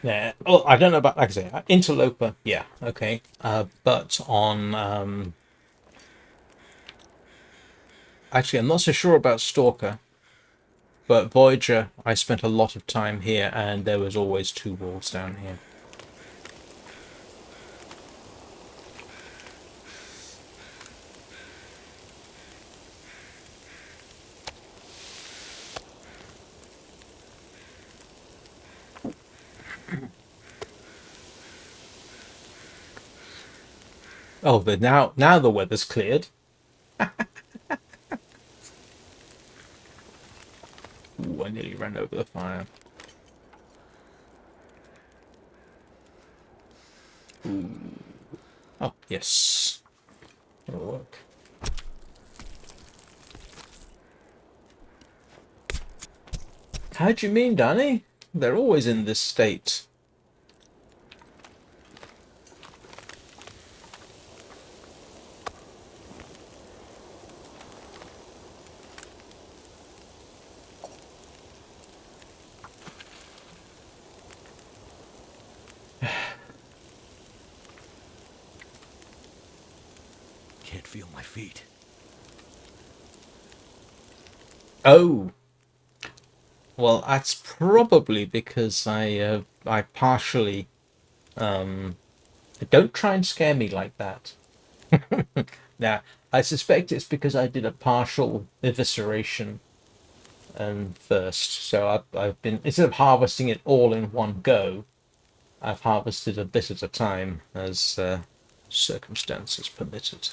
Yeah. Oh, I don't know about, like I say, Interloper. Yeah. Okay. But on actually, I'm not so sure about Stalker. But Voyager, I spent a lot of time here, and there was always two walls down here. Oh, but now the weather's cleared. Ooh, I nearly ran over the fire. Ooh. Oh, yes. That'll work. How do you mean, Danny? They're always in this state. Can't feel my feet. Oh, well, that's probably because I partially don't try and scare me like that. Now, I suspect it's because I did a partial evisceration first. So I've been, instead of harvesting it all in one go, I've harvested a bit at a time as circumstances permitted.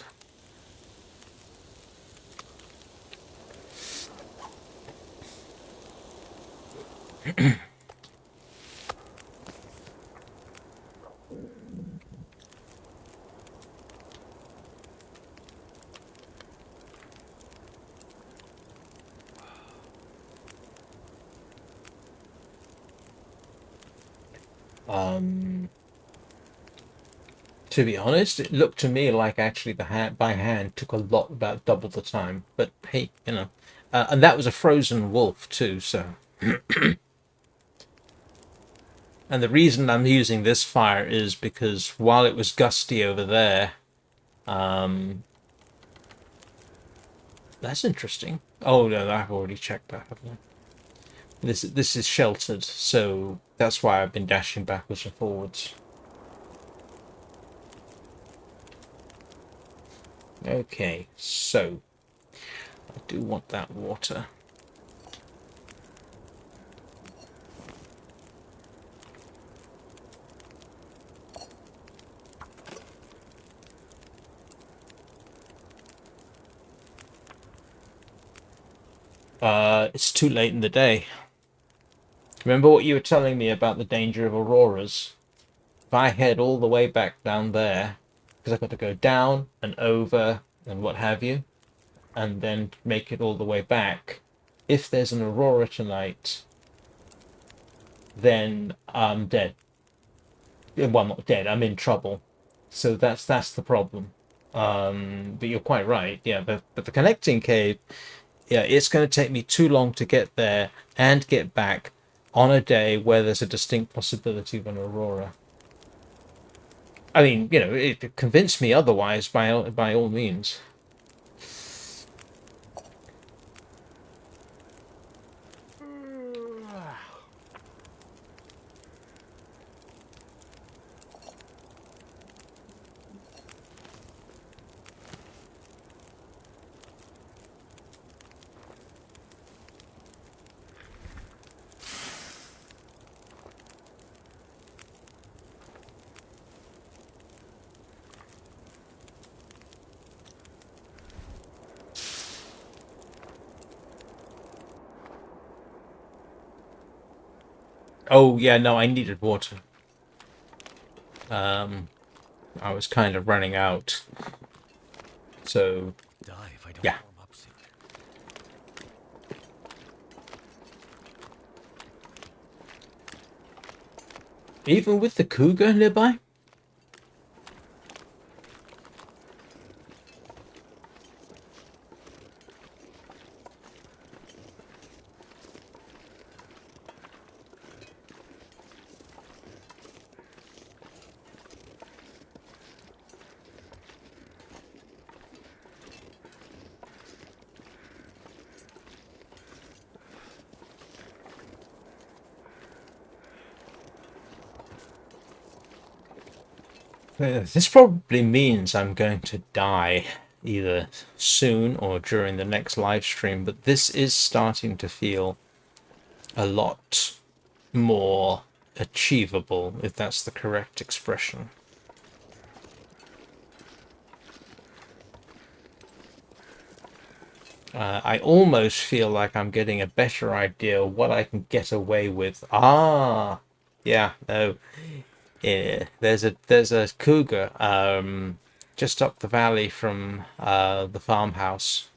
Um, to be honest, it looked to me like actually the hand by hand took a lot, about double the time. But hey, and that was a frozen wolf too. So, and the reason I'm using this fire is because while it was gusty over there, um, that's interesting. Oh no, I've already checked that, haven't I? This is sheltered, so that's why I've been dashing backwards and forwards. Okay, so I do want that water. It's too late in the day. Remember what you were telling me about the danger of auroras? If I head all the way back down there, because I've got to go down and over and what have you, and then make it all the way back, if there's an aurora tonight, then I'm dead. Well, I'm not dead. I'm in trouble. So that's the problem. But you're quite right. Yeah, but the connecting cave, yeah, it's going to take me too long to get there and get back on a day where there's a distinct possibility of an aurora. I mean, it convinced me otherwise by all means. Oh yeah, no, I needed water. Um, I was kind of running out. So Die if I don't yeah. warm up soon. Even with the cougar nearby? This probably means I'm going to die either soon or during the next live stream, but this is starting to feel a lot more achievable, if that's the correct expression. I almost feel like I'm getting a better idea of what I can get away with. Ah, yeah, no. Yeah, there's a cougar just up the valley from the farmhouse.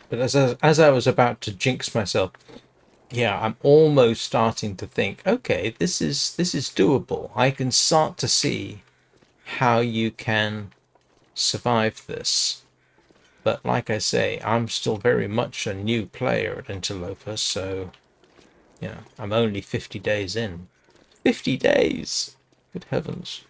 But as I was about to jinx myself, yeah, I'm almost starting to think, okay, this is doable. I can start to see how you can survive this. But like I say, I'm still very much a new player at Interloper, so yeah, I'm only 50 days in. 50 days! Good heavens.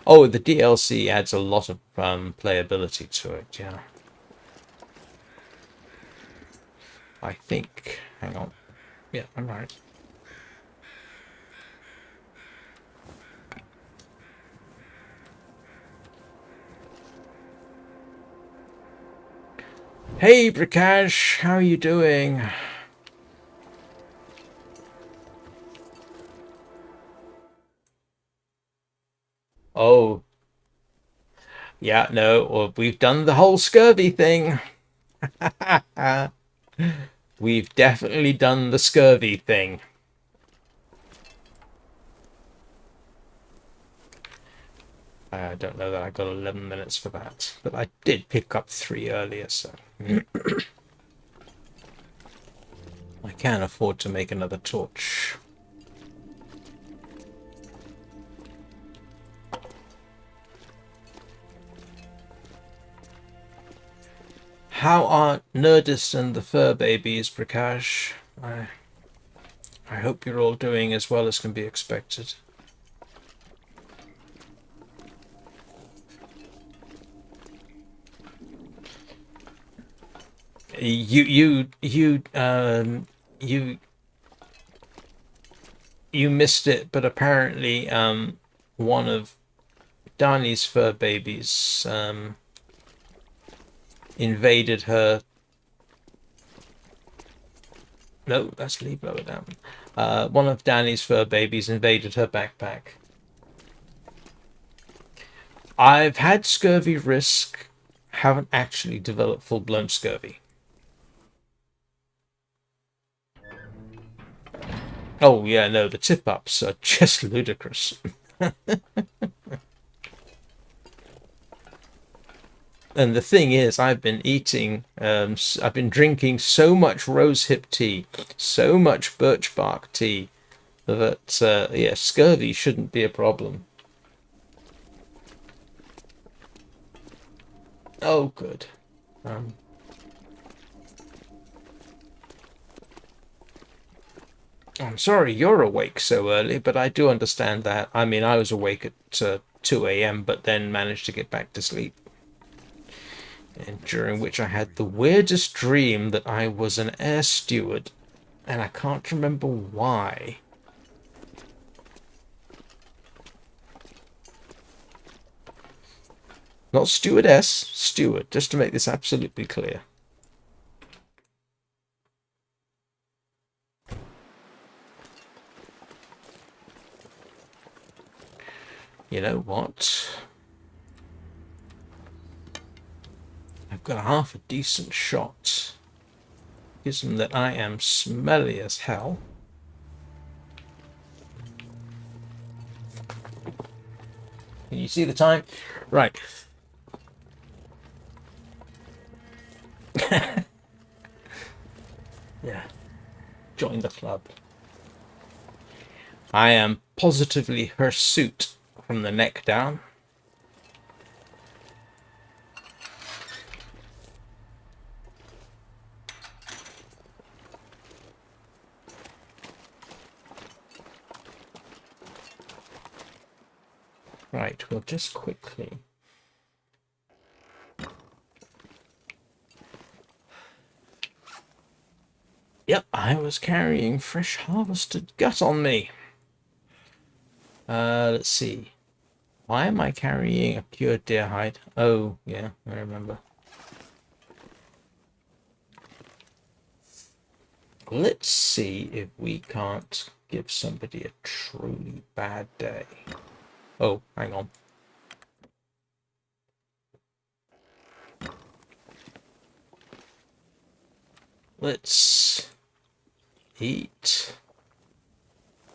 Oh, the DLC adds a lot of playability to it, yeah. I think. Hang on. Yeah, I'm right. Hey, Prakash, how are you doing? Oh, yeah, no, well, we've done the whole scurvy thing. We've definitely done the scurvy thing. I don't know that I got 11 minutes for that, but I did pick up 3 earlier, so I can afford to make another torch. How are Nerdist and the fur babies, Prakash? I hope you're all doing as well as can be expected. You missed it, but apparently one of Dani's fur babies invaded her. No, that's leave lower down. One of Danny's fur babies invaded her backpack. I've had scurvy risk, haven't actually developed full-blown scurvy. Oh yeah, no, the tip-ups are just ludicrous. And the thing is, I've been drinking so much rosehip tea, so much birch bark tea, that yeah, scurvy shouldn't be a problem. Oh, good. I'm sorry you're awake so early, but I do understand that. I mean, I was awake at 2 a.m., but then managed to get back to sleep. And during which I had the weirdest dream that I was an air steward, and I can't remember why. Not stewardess, steward, just to make this absolutely clear. You know what? I've got half a decent shot. Given that I am smelly as hell. Can you see the time? Right. Yeah. Join the club. I am positively hirsute from the neck down. Right, we'll just quickly... Yep, I was carrying fresh harvested gut on me. Let's see. Why am I carrying a cured deer hide? Oh, yeah, I remember. Let's see if we can't give somebody a truly bad day. Oh, hang on. Let's eat.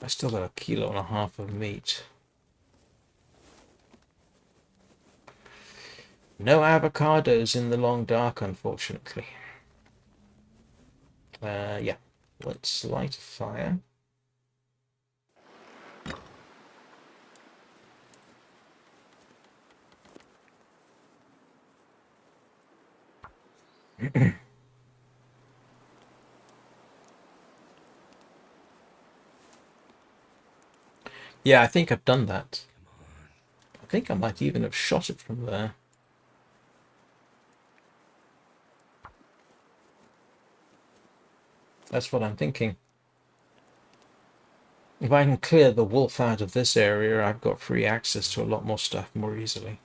I still got 1.5 kilos of meat. No avocados in the long dark, unfortunately. Yeah. Let's light a fire. Yeah, I think I've done that. I think I might even have shot it from there. That's what I'm thinking. If I can clear the wolf out of this area, I've got free access to a lot more stuff more easily.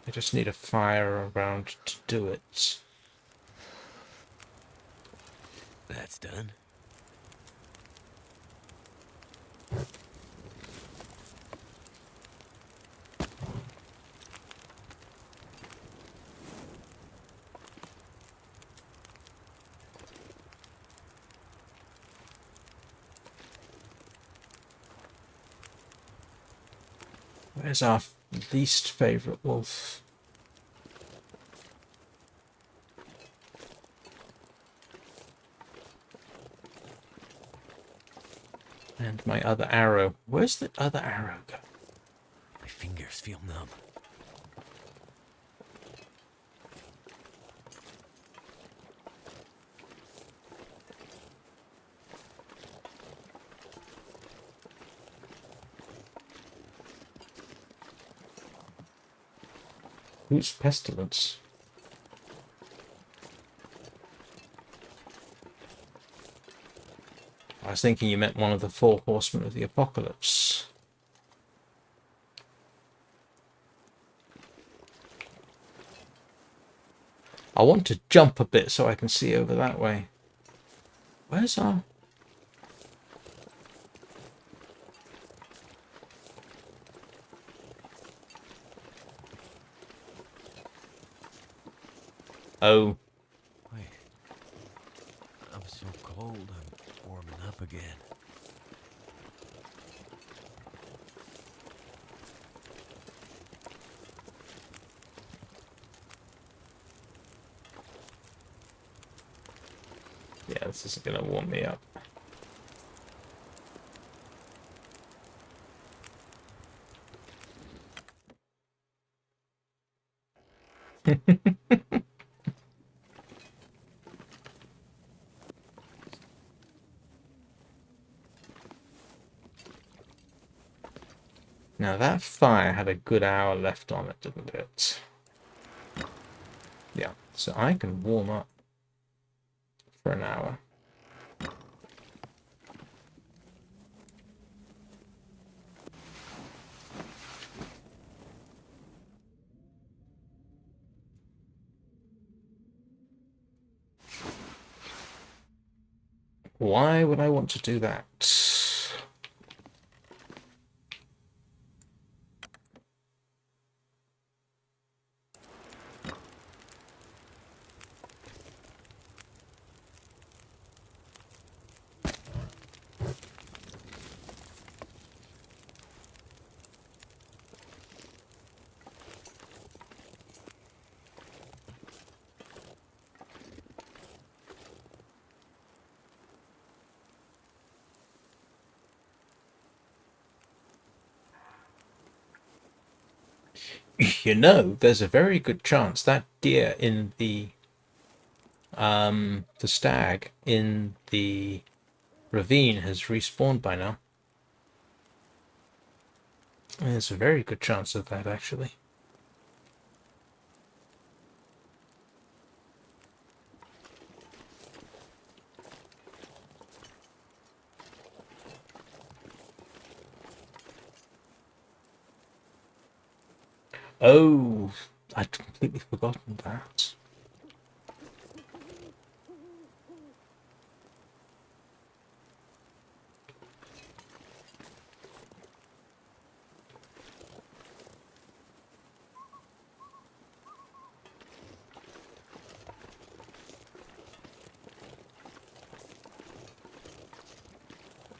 I just need a fire around to do it. That's done. Where's our least favorite wolf? And my other arrow. Where's the other arrow go? My fingers feel numb. Who's pestilence? I was thinking you meant one of the 4 horsemen of the apocalypse. I want to jump a bit so I can see over that way. Where's our... Oh. Wait. I'm so cold, I'm warming up again. Yeah, this isn't going to warm me up. Now that fire had a good hour left on it, didn't it? Yeah, so I can warm up for an hour. Why would I want to do that? You know, there's a very good chance that deer in the stag in the ravine has respawned by now. There's a very good chance of that, actually. Oh, I'd completely forgotten that.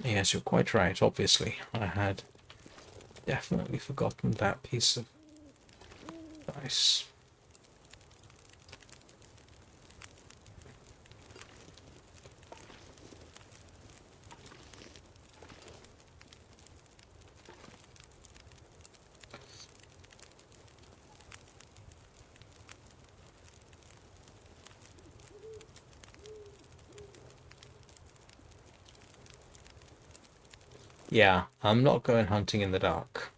Yes, you're quite right, obviously. I had definitely forgotten that piece of ice. Yeah, I'm not going hunting in the dark.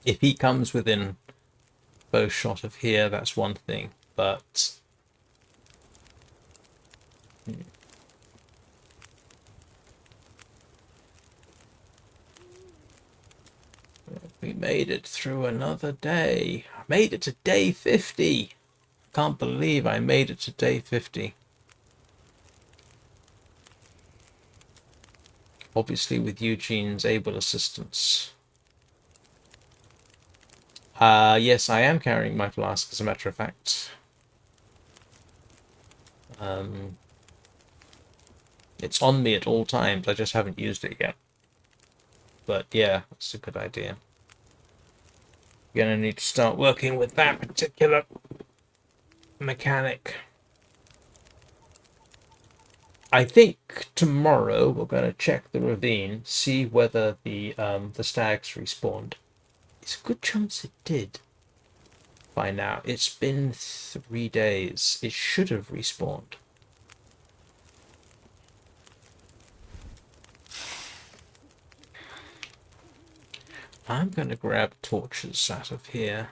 If he comes within bow shot of here, that's one thing, but we made it through another day. I made it to day 50. Can't believe I made it to day 50. Obviously with Eugene's able assistance. Yes, I am carrying my flask, as a matter of fact. It's on me at all times. I just haven't used it yet. But yeah, that's a good idea. Gonna need to start working with that particular mechanic. I think tomorrow we're going to check the ravine, see whether the stags respawned. It's a good chance it did. By now, it's been 3 days. It should have respawned. I'm going to grab torches out of here.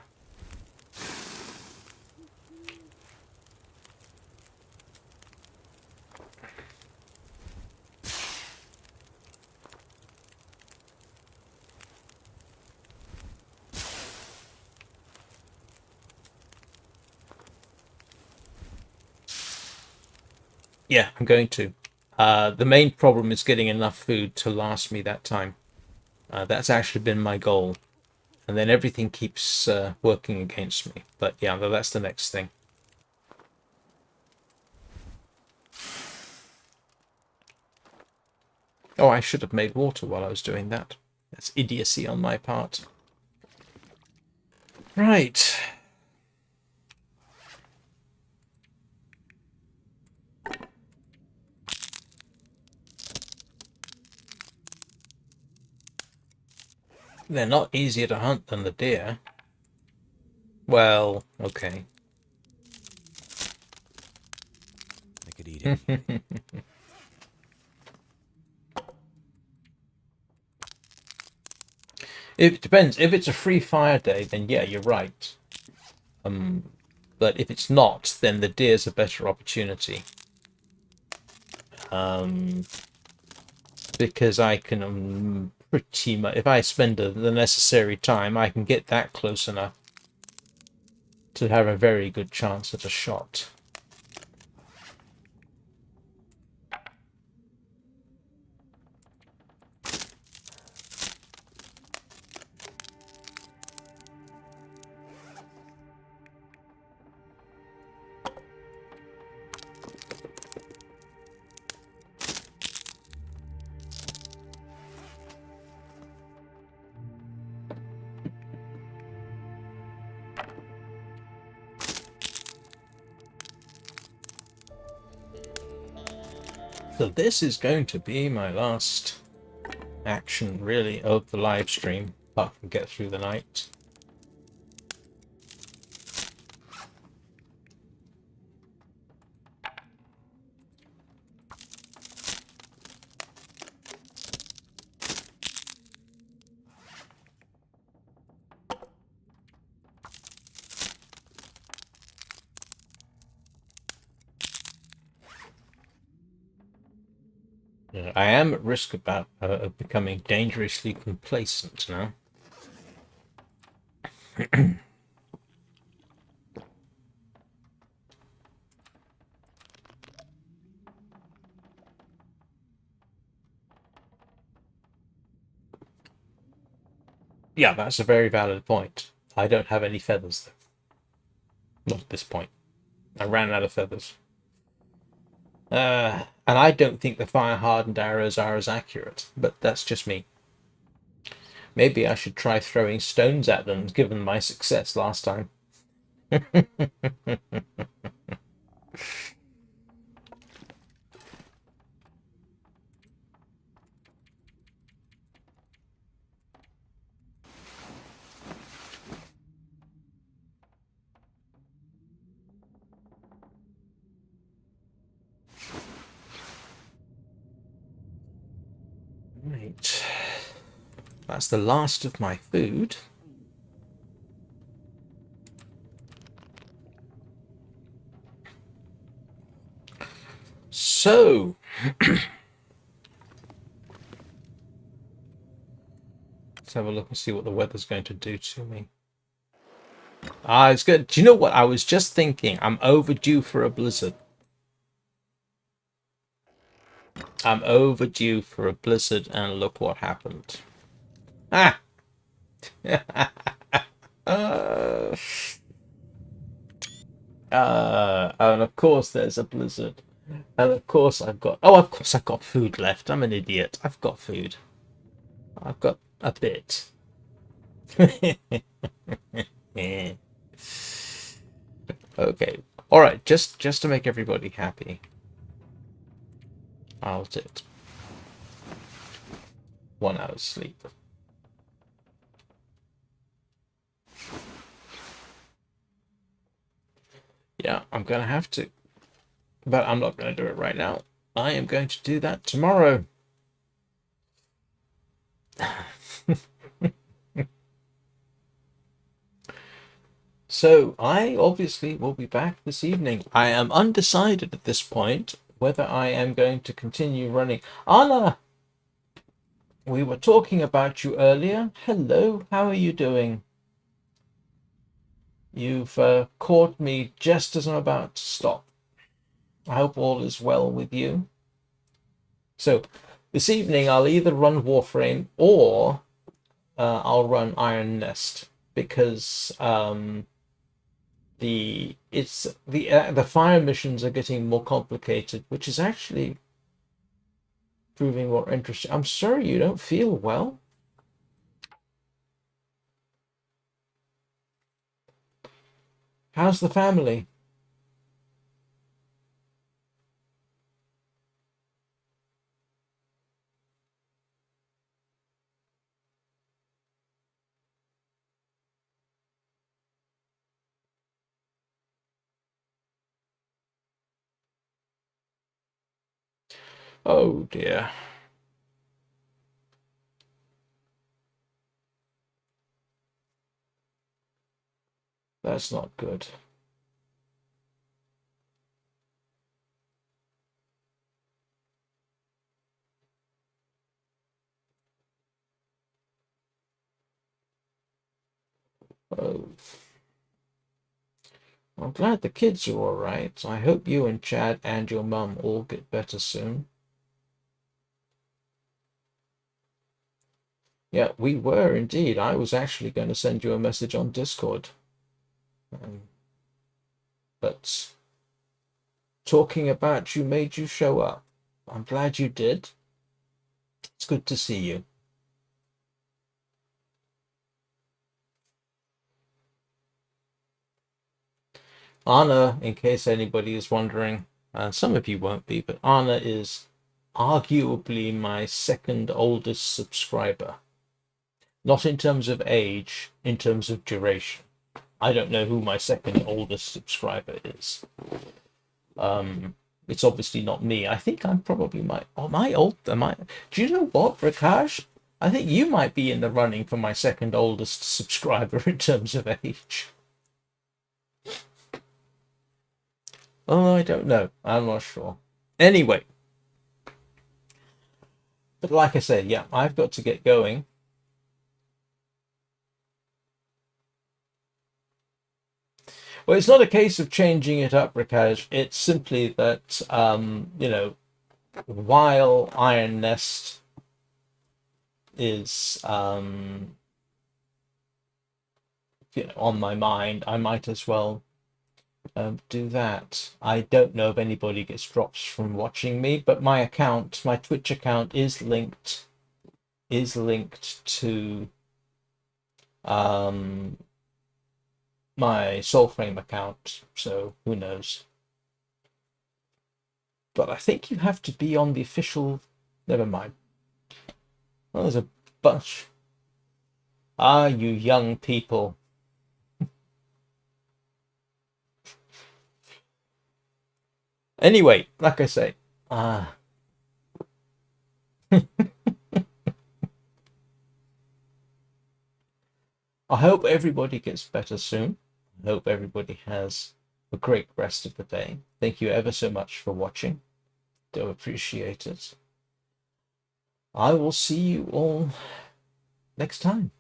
Yeah, I'm going to. The main problem is getting enough food to last me that time. That's actually been my goal. And then everything keeps working against me. But yeah, that's the next thing. Oh, I should have made water while I was doing that. That's idiocy on my part. Right. They're not easier to hunt than the deer. Well, okay. I could eat anything. It depends. If it's a free fire day, then yeah, you're right. But if it's not, then the deer's a better opportunity. Because I can pretty much, if I spend the necessary time, I can get that close enough to have a very good chance at a shot. So this is going to be my last action, really, of the live stream, apart from get through the night. I am at risk about of becoming dangerously complacent now. Yeah, that's a very valid point. I don't have any feathers, though. Not at this point. I ran out of feathers. And I don't think the fire-hardened arrows are as accurate, but that's just me. Maybe I should try throwing stones at them, given my success last time. Right. That's the last of my food. So, let's have a look and see what the weather's going to do to me. Ah, it's good. Do you know what? I was just thinking I'm overdue for a blizzard. I'm overdue for a blizzard, and look what happened. Ah! uh, and of course there's a blizzard. And of course I've got... Oh, of course I've got food left. I'm an idiot. I've got food. I've got a bit. Okay. All right. Just to make everybody happy, I'll take 1 hour's sleep. Yeah, I'm gonna have to, but I'm not gonna do it right now. I am going to do that tomorrow. So I obviously will be back this evening. I am undecided at this point whether I am going to continue running. Anna, we were talking about you earlier. Hello, how are you doing? You've caught me just as I'm about to stop. I hope all is well with you. So this evening I'll either run Warframe or I'll run Iron Nest because the fire missions are getting more complicated, which is actually proving more interesting. I'm sorry you don't feel well. How's the family? Oh dear. That's not good. Oh. I'm glad the kids are all right. I hope you and Chad and your mum all get better soon. Yeah, we were indeed. I was actually going to send you a message on Discord. Um, but talking about you made you show up. I'm glad you did. It's good to see you. Anna, in case anybody is wondering, some of you won't be, but Anna is arguably my second oldest subscriber. Not in terms of age, in terms of duration. I don't know who my second oldest subscriber is. It's obviously not me. I think I'm probably do you know what, Prakash? I think you might be in the running for my second oldest subscriber in terms of age. Oh, I don't know. I'm not sure. Anyway, But like I say, yeah, I've got to get going. Well, it's not a case of changing it up, Rakesh. It's simply that, while Iron Nest is, on my mind, I might as well do that. I don't know if anybody gets drops from watching me, but my account, my Twitch account, is linked to my Soulframe account. So who knows? But I think you have to be on the official. Never mind. Well, there's a bunch. Ah, you young people. Anyway, like I say, I hope everybody gets better soon. I hope everybody has a great rest of the day. Thank you ever so much for watching. Do appreciate it. I will see you all next time.